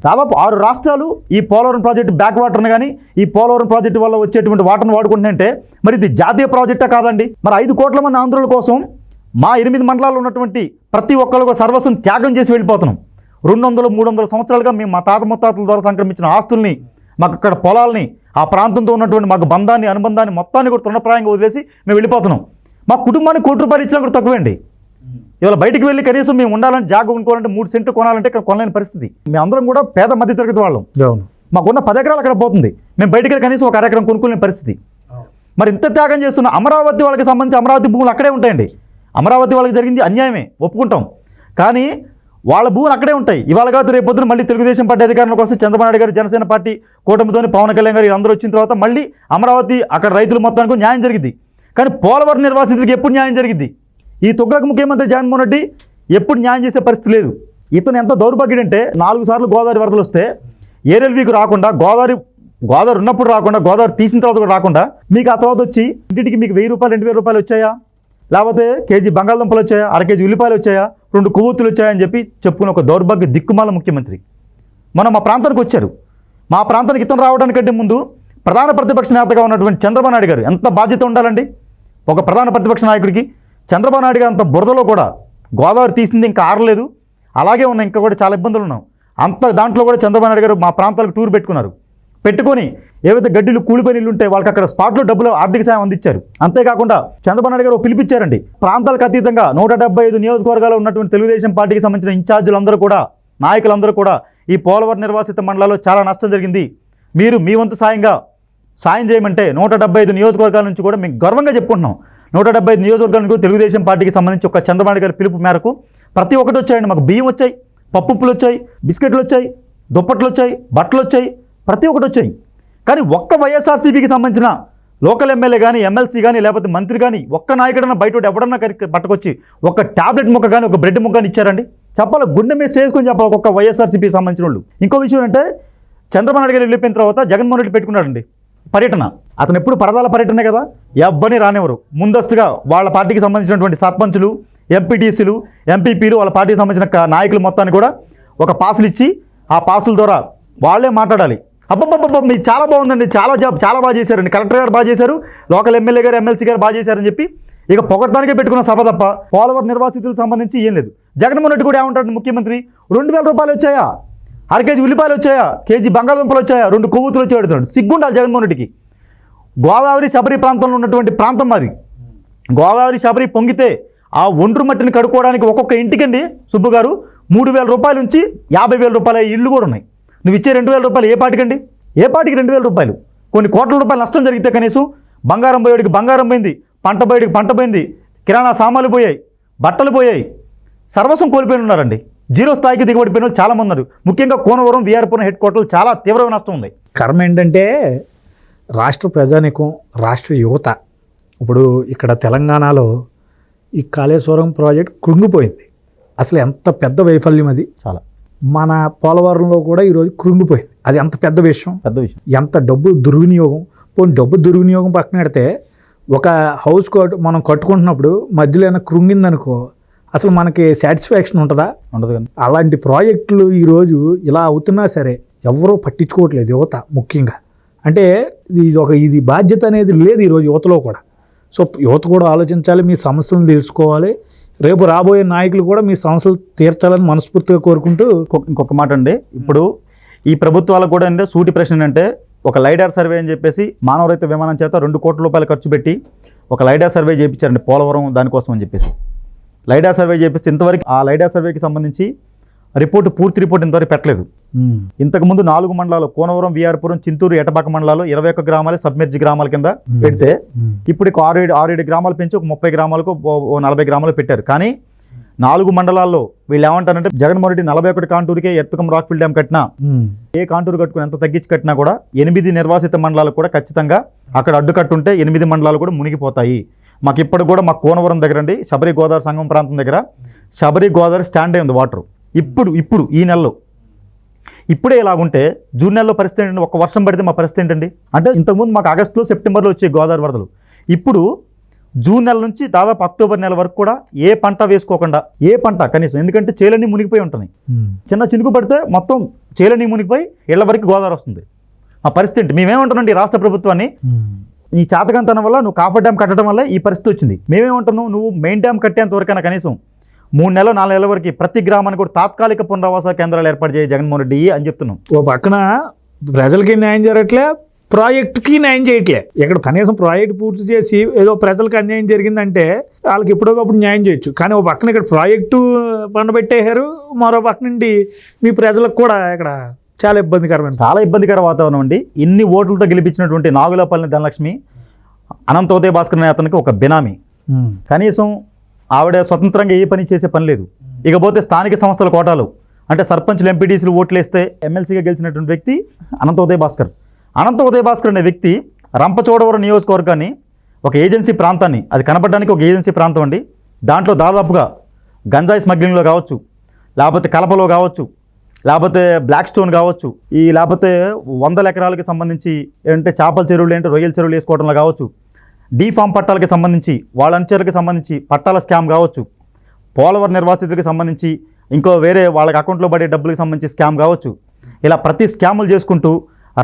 దాదాపు 6 రాష్ట్రాలు ఈ పోలవరం ప్రాజెక్టు బ్యాక్ వాటర్ని కానీ ఈ పోలవరం ప్రాజెక్టు వల్ల వచ్చేటువంటి వాటర్ని వాడుకుంటుంటే మరి ఇది జాతీయ ప్రాజెక్టా కాదండి? మరి 5 కోట్ల మంది ఆంధ్రుల కోసం మా 8 మండలాల్లో ఉన్నటువంటి ప్రతి ఒక్కరు సర్వస్వం త్యాగం చేసి వెళ్ళిపోతున్నాం. 200-300 సంవత్సరాలుగా మేము మా తాత ముత్తాతల ద్వారా సంక్రమించిన ఆస్తుల్ని, మాకు అక్కడ పొలాల్ని, ఆ ప్రాంతంతో ఉన్నటువంటి మాకు బంధాన్ని, అనుబంధాన్ని మొత్తాన్ని కూడా తృణప్రాయంగా వదిలేసి మేము వెళ్ళిపోతున్నాం. మా కుటుంబానికి ₹1 ఇచ్చినా కూడా తక్కువేండి. ఇవాళ బయటికి వెళ్ళి కనీసం మేము ఉండాలంటే జాగ కొనుక్కోవాలంటే 3 సెంట్లు కొనాలంటే కొనలేని పరిస్థితి. మేము అందరం కూడా పేద మధ్యతరగతి వాళ్ళం. మాకున్న 10 ఎకరాలు అక్కడ పోతుంది. మేము బయటికి వెళ్ళి కనీసం 1 ఎకరం కొనుక్కోలేని పరిస్థితి. మరి ఇంత త్యాగం చేస్తున్న అమరావతి వాళ్ళకి సంబంధించి అమరావతి భూములు అక్కడే ఉంటాయండి. అమరావతి వాళ్ళకి జరిగింది అన్యాయమే, ఒప్పుకుంటాం. కానీ వాళ్ళ భూములు అక్కడే ఉంటాయి. ఇవాళ కాదు రేపు పొద్దున మళ్ళీ తెలుగుదేశం పార్టీ అధికారంలోకి వస్తే చంద్రబాబు నాయుడు గారు, జనసేన పార్టీ కూటమితోని పవన్ కళ్యాణ్ గారు అందరూ వచ్చిన తర్వాత మళ్ళీ అమరావతి అక్కడ రైతులు మొత్తానికి న్యాయం జరిగింది. కానీ పోలవరం నిర్వాసితులకు ఎప్పుడు న్యాయం జరిగింది? ఈ తుగ్గకు ముఖ్యమంత్రి జగన్మోహన్ రెడ్డి ఎప్పుడు న్యాయం చేసే పరిస్థితి లేదు. ఇతను ఎంత దౌర్భాగ్యుడంటే 4 సార్లు గోదావరి వరదలు వస్తే ఏరియల్ వీక్ రాకుండా, గోదావరి ఉన్నప్పుడు రాకుండా, గోదావరి తీసిన తర్వాత కూడా రాకుండా, మీకు ఆ తర్వాత వచ్చి ఇంటికి మీకు 1000 రూపాయలు 2000 రూపాయలు వచ్చాయా, లేకపోతే కేజీ బంగాళదుంపలు వచ్చాయా, అరకేజీ ఉల్లిపాయలు వచ్చాయా, 2 కొవ్వొత్తులు వచ్చాయని చెప్పి చెప్పుకున్న ఒక దౌర్భాగ్య దిక్కుమాల ముఖ్యమంత్రి మనం మా ప్రాంతానికి వచ్చారు. మా ప్రాంతానికి ఇతను రావడానికంటే ముందు ప్రధాన ప్రతిపక్ష నేతగా ఉన్నటువంటి చంద్రబాబు నాయుడు గారు ఎంత బాధ్యత ఉండాలండి? ఒక ప్రధాన ప్రతిపక్ష నాయకుడికి చంద్రబాబు నాయుడు గారు అంత బురదలో కూడా గోదావరి తీసింది ఇంకా ఆరలేదు, అలాగే ఉన్నాయి, ఇంకా కూడా చాలా ఇబ్బందులు ఉన్నాం. అంత దాంట్లో కూడా చంద్రబాబు నాయుడు గారు మా ప్రాంతాలకు టూర్ పెట్టుకొని ఏవైతే గడ్డిలు కూలిపోయిన ఇల్లు ఉంటే వాళ్ళకి అక్కడ స్పాట్లో డబ్బులు ఆర్థిక సాయం అందించారు. అంతేకాకుండా చంద్రబాబు నాయుడు గారు పిలిపించారండి. ప్రాంతాలకు అతీతంగా 175 నియోజకవర్గాలు ఉన్నటువంటి తెలుగుదేశం పార్టీకి సంబంధించిన ఇన్ఛార్జీలందరూ కూడా, నాయకులందరూ కూడా ఈ పోలవరం నిర్వాసిత మండలాల్లో చాలా నష్టం జరిగింది, మీరు మీ వంతు సాయం చేయమంటే 175 నియోజకవర్గాల నుంచి కూడా మేము గర్వంగా చెప్పుకుంటున్నాం. 175 నియోజకవర్గాల నుంచి తెలుగుదేశం పార్టీకి సంబంధించి ఒక చంద్రబాబు నాయుడు గారి పిలుపు మేరకు ప్రతి ఒక్కటి వచ్చాయండి. మాకు బియ్యం వచ్చాయి, పప్పులు వచ్చాయి, బిస్కెట్లు వచ్చాయి, దుప్పట్లు వచ్చాయి, బట్టలు వచ్చాయి, ప్రతి ఒక్కటి వచ్చాయి. కానీ ఒక్క వైఎస్ఆర్సీపీకి సంబంధించిన లోకల్ ఎమ్మెల్యే కానీ, ఎమ్మెల్సీ కానీ, లేకపోతే మంత్రి కానీ, ఒక్క నాయకుడన్నా బయట ఎవడన్నా పట్టుకొచ్చి ఒక టాబ్లెట్ ముక్క కానీ, ఒక బ్రెడ్ ముక్క కానీ ఇచ్చారండి? చెప్పాలి, గుండె మీద చేసుకొని చెప్పాలి ఒక్క వైఎస్ఆర్సీపీకి సంబంధించిన వాళ్ళు. ఇంకో విషయం అంటే చంద్రబాబు నాయుడు గారు వెళ్ళిపోయిన తర్వాత జగన్మోహన్ రెడ్డి పెట్టుకున్నాడండి పర్యటన. అతను ఎప్పుడు పరదాల పర్యటనే కదా, ఎవ్వరిని రానివ్వరు. ముందస్తుగా వాళ్ళ పార్టీకి సంబంధించినటువంటి సర్పంచులు, ఎంపీటీసీలు, ఎంపీపీలు, వాళ్ళ పార్టీకి సంబంధించిన నాయకులు మొత్తాన్ని కూడా ఒక పాసులు ఇచ్చి ఆ పాసుల ద్వారా వాళ్ళే మాట్లాడాలి. అబ్బబ్బబ్బబ్బ మీరు చాలా బాగుందండి, చాలా బాగా చేశారండి, కలెక్టర్ గారు బాగా చేశారు, లోకల్ ఎమ్మెల్యే గారు, ఎమ్మెల్సీ గారు బాగా చేశారని చెప్పి ఇక పొగడటానికే పెట్టుకున్న సభ తప్ప పోలవరం నిర్వాసితులకు సంబంధించి ఏం లేదు. జగన్మోహన్ రెడ్డి కూడా ఏమంటాడు ముఖ్యమంత్రి, 2000 రూపాయలు వచ్చాయా, అరకేజీ ఉల్లిపాయలు వచ్చాయా, కేజీ బంగాళదుంపలు వచ్చాయా, 2 కొవ్వొత్తులు వచ్చి అడుగుతున్నాడు. సిగ్గుండాలి జగన్మోహన్ రెడ్డికి. గోదావరి శబరి ప్రాంతంలో ఉన్నటువంటి ప్రాంతం మాది. గోదావరి శబరి పొంగితే ఆ ఒండ్రు మట్టిని కడుక్కోవడానికి ఒక్కొక్క ఇంటికండి సుబ్బు గారు 3000 రూపాయల నుంచి 50,000 రూపాయల ఇళ్ళు కూడా ఉన్నాయి. నువ్వు ఇచ్చే 2000 రూపాయలు ఏ పాటికండి? ఏ పాటికి 2000 రూపాయలు? కొన్ని కోట్ల రూపాయలు నష్టం జరిగితే కనీసం బంగారం పోయేడికి బంగారం పోయింది, పంట పోయేడికి పంట పోయింది, కిరాణా సామాన్లు పోయాయి, బట్టలు పోయాయి, సర్వస్వం కోల్పోయి ఉన్నారండి. జీరో స్థాయికి దిగబడిపోయిన వాళ్ళు చాలామంది ఉన్నారు. ముఖ్యంగా కోనవరం, వీఆర్పురం హెడ్ క్వార్టర్లు చాలా తీవ్రమైన నష్టం ఉంది. కర్మ ఏంటంటే రాష్ట్ర ప్రజానికం, రాష్ట్ర యువత ఇప్పుడు ఇక్కడ తెలంగాణలో ఈ కాళేశ్వరం ప్రాజెక్ట్ కృంగిపోయింది. అసలు ఎంత పెద్ద వైఫల్యం అది. చాలా. మన పోలవరంలో కూడా ఈరోజు కృంగిపోయింది. అది ఎంత పెద్ద విషయం. ఎంత డబ్బు దుర్వినియోగం. పోనీ డబ్బు దుర్వినియోగం పక్కన పెడితే ఒక హౌస్ మనం కట్టుకుంటున్నప్పుడు మధ్యలో ఏమైనా కృంగిందనుకో అసలు మనకి సాటిస్ఫాక్షన్ ఉంటుందా? ఉండదు. అలాంటి ప్రాజెక్టులు ఈరోజు ఇలా అవుతున్నా సరే ఎవరూ పట్టించుకోవట్లేదు యువత ముఖ్యంగా. అంటే ఇది బాధ్యత అనేది లేదు ఈరోజు యువతలో కూడా. సో యువత కూడా ఆలోచించాలి, మీ సమస్యలను తెలుసుకోవాలి, రేపు రాబోయే నాయకులు కూడా మీ సమస్యలు తీర్చాలని మనస్ఫూర్తిగా కోరుకుంటూ. ఇంకొక మాట అండి, ఇప్పుడు ఈ ప్రభుత్వాలకు కూడా అంటే సూటి ప్రశ్న అంటే ఒక లైడార్ సర్వే అని చెప్పేసి మానవరైతే విమానం చేత 2 కోట్ల రూపాయలు ఖర్చు పెట్టి ఒక లైడార్ సర్వే చేయించారండి పోలవరం దానికోసం అని చెప్పేసి. లైడార్ సర్వే చేపిస్తే ఇంతవరకు ఆ లైడార్ సర్వేకి సంబంధించి పూర్తి రిపోర్ట్ ఇంతవరకు పెట్టలేదు. ఇంతకుముందు 4 మండలాలు కోనవరం, వీఆర్పురం, చింతూరు, ఎటపాక మండలాలు 21 గ్రామాలు సబ్మెర్జి గ్రామాల కింద పెడితే ఇప్పుడు 6-7 గ్రామాలు పెంచి ఒక 30 గ్రామాలకు 40 గ్రామాలు పెట్టారు. కానీ 4 మండలాల్లో వీళ్ళు ఏమంటారంటే జగన్మోహన్ రెడ్డి 41 కాంటూరుకే ఎర్తుకం రాక్ఫిల్ డ్యామ్ కట్టినా, ఏ కాంటూరు కట్టుకుని ఎంత తగ్గించి కట్టినా కూడా 8 నిర్వాసిత మండలాలు కూడా ఖచ్చితంగా అక్కడ అడ్డుకట్టుంటే 8 మండలాలు కూడా మునిగిపోతాయి. మాకు ఇప్పుడు కూడా మా కోనవరం దగ్గర అండి శబరి గోదావరి సంగమం ప్రాంతం దగ్గర శబరి గోదావరి స్టాండ్ అయి ఉంది వాటర్. ఇప్పుడు ఈ నెలలో ఇప్పుడే ఇలాగుంటే జూన్ నెలలో పరిస్థితి ఏంటండి? ఒక్క వర్షం పడితే మా పరిస్థితి ఏంటండి? అంటే ఇంతకుముందు మాకు ఆగస్టులో, సెప్టెంబర్లో వచ్చే గోదావరి వరదలు ఇప్పుడు జూన్ నెల నుంచి దాదాపు అక్టోబర్ నెల వరకు కూడా ఏ పంట వేసుకోకుండా, ఏ పంట కనీసం, ఎందుకంటే చేలన్నీ మునిగిపోయి ఉంటున్నాయి. చిన్న చినుకు పడితే మొత్తం చేలన్నీ మునిగిపోయి ఇళ్ల వరకు గోదావరి వస్తుంది. ఆ పరిస్థితి ఏంటి? మేమేమంటున్నాండి రాష్ట్ర ప్రభుత్వాన్ని, ఈ చాతకంతనం వల్ల నువ్వు కాఫర్ డ్యామ్ కట్టడం వల్ల ఈ పరిస్థితి వచ్చింది. మేమేమంటున్నావు, నువ్వు మెయిన్ డ్యామ్ కట్టేంత వరకైనా కనీసం 3 నెలలు 4 నెలల వరకు ప్రతి గ్రామానికి కూడా తాత్కాలిక పునరావాస కేంద్రాలు ఏర్పాటు చేయ జగన్మోహన్ రెడ్డి అని చెప్తున్నాం. ఓ పక్కన ప్రజలకి న్యాయం జరగట్లే, ప్రాజెక్టుకి న్యాయం చేయట్లే. ఇక్కడ కనీసం ప్రాజెక్ట్ పూర్తి చేసి ఏదో ప్రజలకు అన్యాయం జరిగిందంటే వాళ్ళకి ఎప్పుడోకప్పుడు న్యాయం చేయొచ్చు. కానీ ఓ పక్కన ఇక్కడ ప్రాజెక్టు పండబెట్టేశారు, మరో పక్క నుండి మీ ప్రజలకు కూడా ఇక్కడ చాలా ఇబ్బందికర వాతావరణం అండి. ఇన్ని ఓట్లతో గెలిపించినటువంటి నాగులపల్లి ధనలక్ష్మి అనంతోదయ భాస్కర్ అనే అతనికి ఒక బినామీ. కనీసం ఆవిడ స్వతంత్రంగా ఏ పని చేసే పని లేదు. ఇకపోతే స్థానిక సంస్థల కోటాలు అంటే సర్పంచ్లు ఎంపీటీసీలు ఓట్లు వేస్తే ఎమ్మెల్సీగా గెలిచినటువంటి వ్యక్తి అనంత ఉదయ్ భాస్కర్. అనంత ఉదయ్ భాస్కర్ అనే వ్యక్తి రంపచోడవరం నియోజకవర్గాన్ని ఒక ఏజెన్సీ ప్రాంతాన్ని, అది కనపడడానికి ఒక ఏజెన్సీ ప్రాంతం అండి, దాంట్లో దాదాపుగా గంజాయి స్మగ్లింగ్లో కావచ్చు, లేకపోతే కలపలో కావచ్చు, లేకపోతే బ్లాక్ స్టోన్ కావచ్చు, లేకపోతే 100 ఎకరాలకి సంబంధించి ఏంటంటే చేపల చెరువులు ఏంటంటే రొయ్యల చెరువులు వేసుకోవడంలో కావచ్చు, డీఫామ్ పట్టాలకి సంబంధించి వాలంటీర్లకు సంబంధించి పట్టాల స్కామ్ కావచ్చు, పోలవరం నిర్వాసితులకు సంబంధించి ఇంకో వేరే వాళ్ళకి అకౌంట్లో పడే డబ్బులకు సంబంధించి స్కామ్ కావచ్చు, ఇలా ప్రతి స్కాములు చేసుకుంటూ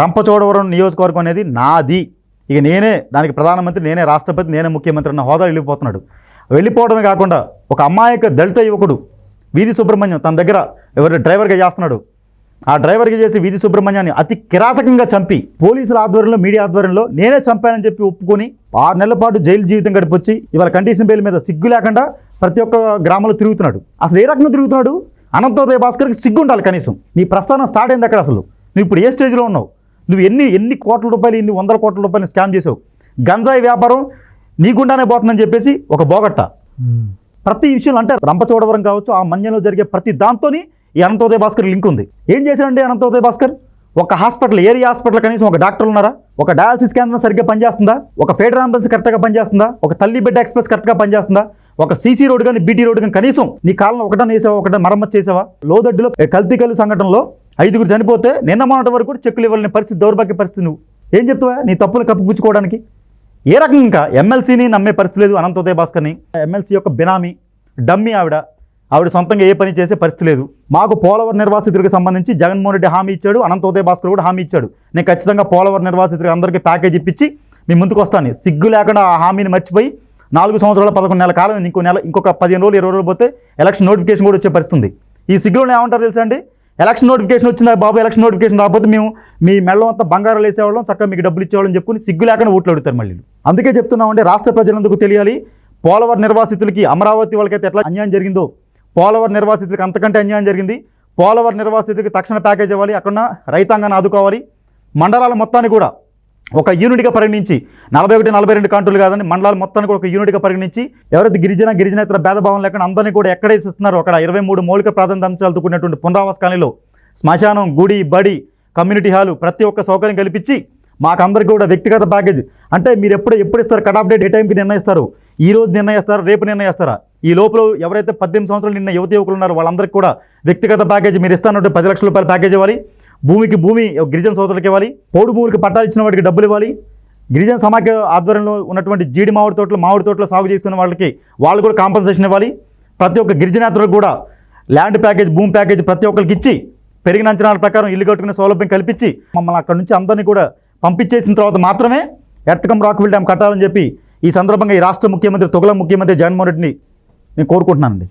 రంపచోడవరం నియోజకవర్గం అనేది నాది, ఇక నేనే దానికి ప్రధానమంత్రి, నేనే రాష్ట్రపతి, నేనే ముఖ్యమంత్రి అన్న హోదా వెళ్ళిపోతున్నాడు. వెళ్ళిపోవడమే కాకుండా ఒక అమాయక దళిత యువకుడు వీధి సుబ్రహ్మణ్యం తన దగ్గర ఎవరు డ్రైవర్గా చేస్తున్నాడు, ఆ డ్రైవర్గా చేసి వీధి సుబ్రహ్మణ్యాన్ని అతి కిరాతకంగా చంపి పోలీసుల ఆధ్వర్యంలో, మీడియా ఆధ్వర్యంలో నేనే చంపానని చెప్పి ఒప్పుకొని 6 నెలల పాటు జైలు జీవితం గడిపొచ్చి ఇవాళ కండిషన్ బెయిల్ మీద సిగ్గు లేకుండా ప్రతి ఒక్క గ్రామంలో తిరుగుతున్నాడు. అసలు ఏ రకంగా తిరుగుతున్నాడు? అనంతోదయ భాస్కర్కి సిగ్గు ఉండాలి కనీసం. నీ ప్రస్థానం స్టార్ట్ అయింది అక్కడ. అసలు నువ్వు ఇప్పుడు ఏ స్టేజ్లో ఉన్నావు? నువ్వు ఎన్ని కోట్ల రూపాయలు, ఎన్ని 100 కోట్ల రూపాయలు స్కామ్ చేసావు. గంజాయి వ్యాపారం నీకుండానే పోతుందని చెప్పేసి ఒక బోగట్ట. ప్రతి విషయంలో అంటే రంపచోడవరం కావచ్చు, ఆ మన్యంలో జరిగే ప్రతి దాంతోని ఈ అనంతోదయ భాస్కర్ లింక్ ఉంది. ఏం చేశాడండి అనంతోదయ భాస్కర్? ఒక హాస్పిటల్, ఏరియా హాస్పిటల్ కనీసం ఒక డాక్టర్లు ఉన్నారా? ఒక డయాలసిస్ కేంద్రం సరిగ్గా పనిచేస్తుందా? ఒక ఫెడరల్ అంబులెన్స్ కరెక్ట్గా పనిచేస్తుందా? ఒక తల్లి బిడ్డ ఎక్స్ప్రెస్ కరెక్ట్గా పనిచేస్తుందా? ఒక సీసీ రోడ్ కానీ, బీటీ రోడ్ కానీ కనీసం నీ కాలంలో ఒకటని వేసావా? ఒకటే మరమ్మతు చేసావా? లోదడ్డులో కల్తీ సంఘటనలో 5గురు చనిపోతే నిన్న మొన్నటి వరకు కూడా చెక్కులు ఇవ్వలేని పరిస్థితి, దౌర్భాగ్య పరిస్థితి. నువ్వు ఏం చెప్తావా నీ తప్పులు కప్పిపుచ్చుకోవడానికి? ఏ రకంగా ఇంకా ఎమ్మెల్సీని నమ్మే పరిస్థితి లేదు అనంతోదయ భాస్కర్ని. ఎమ్మెల్సీ యొక్క బినామీ, డమ్మీ ఆవిడ సొంతంగా ఏ పని చేసే పరిస్థితి లేదు. మాకు పోలవరం నిర్వాసితులకు సంబంధించి జగన్మోహన్ రెడ్డి హామీ ఇచ్చాడు, అనంతోదయ భాస్కర్ కూడా హామీ ఇచ్చాడు. నేను ఖచ్చితంగా పోలవరం నిర్వాసితులకు అందరికీ ప్యాకేజ్ ఇప్పించి మీ ముందుకు వస్తాను. సిగ్గు లేకుండా ఆ హామీని మర్చిపోయి 4 సంవత్సరాల 11 నెలల కాలం, ఇంకొక 15 రోజులు 20 రోజులు పోతే ఎలక్షన్ నోటిఫికేషన్ కూడా వచ్చే పరిస్థితుంది. ఈ సిగ్గులో ఏమంటారు తెలుసా అండి? ఎలక్షన్ నోటిఫికేషన్ వచ్చిందా బాబు? ఎలక్షన్ నోటిఫికేషన్ రాకపోతే మేము మీ మెళ్ళం అంతా బంగారాలు వేసేవాళ్ళం, చక్కగా మీకు డబ్బులు ఇచ్చేవాళ్ళని చెప్పుకుని సిగ్గు లేకుండా ఓట్లు అడుగుతారు మళ్ళీ. అందుకే చెప్తున్నామంటే రాష్ట్ర ప్రజలందుకు తెలియాలి, పోలవరం నిర్వాసితులకి, అమరావతి వాళ్ళకైతే ఎట్లా అన్యాయం జరిగిందో పోలవరం నిర్వాసితులకు అంతకంటే అన్యాయం జరిగింది. పోలవరం నిర్వాసితులకి తక్షణ ప్యాకేజ్ ఇవ్వాలి, అక్కడ రైతాంగాన్ని ఆదుకోవాలి. మండలాల మొత్తాన్ని కూడా ఒక యూనిట్గా పరిగణించి 41, 42 కాంటులు కాదని మండలాల మొత్తాన్ని కూడా ఒక యూనిట్గా పరిగణించి ఎవరైతే గిరిజనేతర భేదభావం లేకుండా అందరినీ కూడా ఎక్కడైతే ఇస్తున్నారో అక్కడ 23 మౌలిక ప్రాధాన్యత అంశాలతో కూడినటువంటి పునరావాస కాలనీలో శ్మశానం, గుడి, బడి, కమ్యూనిటీ హాలు ప్రతి ఒక్క సౌకర్యం కల్పించి మాకందరికీ కూడా వ్యక్తిగత ప్యాకేజ్ అంటే మీరు ఎప్పుడు ఇస్తారు? కట్ ఆఫ్ డేట్ ఏ టైంకి నిర్ణయిస్తారు? ఈ రోజు నిర్ణయిస్తారా, రేపు నిర్ణయిస్తారా? ఈ లోపల ఎవరైతే 18 సంవత్సరాలు నిన్న యువకులు ఉన్నారో వాళ్ళందరికీ కూడా వ్యక్తిగత ప్యాకేజ్ మీరు ఇస్తానంటే 10 లక్షల రూపాయల ప్యాకేజ్ ఇవ్వాలి. భూమి గిరిజన సోదరులకు ఇవ్వాలి. పౌడు భూములకు పట్టాలు ఇచ్చిన వాటికి డబ్బులు ఇవ్వాలి. గిరిజన సమాఖ్య ఆధ్వర్యంలో ఉన్నటువంటి జీడి మామిడి తోటలు సాగు చేసుకునే వాళ్ళు కూడా కాంపన్సేషన్ ఇవ్వాలి. ప్రతి ఒక్క గిరిజనేతలకు కూడా ల్యాండ్ ప్యాకేజ్, భూమి ప్యాకేజ్ ప్రతి ఒక్కరికి ఇచ్చి పెరిగిన అంచనాల ప్రకారం ఇల్లు కట్టుకునే సౌలభ్యం కల్పించి మమ్మల్ని అక్కడి నుంచి అందరినీ కూడా పంపించేసిన తర్వాత మాత్రమే ఎర్తకం రాక్విల్ డ్యామ్ కట్టాలని చెప్పి ఈ సందర్భంగా ఈ రాష్ట్ర ముఖ్యమంత్రి, తొగల ముఖ్యమంత్రి జగన్మోహన్ రెడ్డిని నేను కోరుకుంటున్నానండి.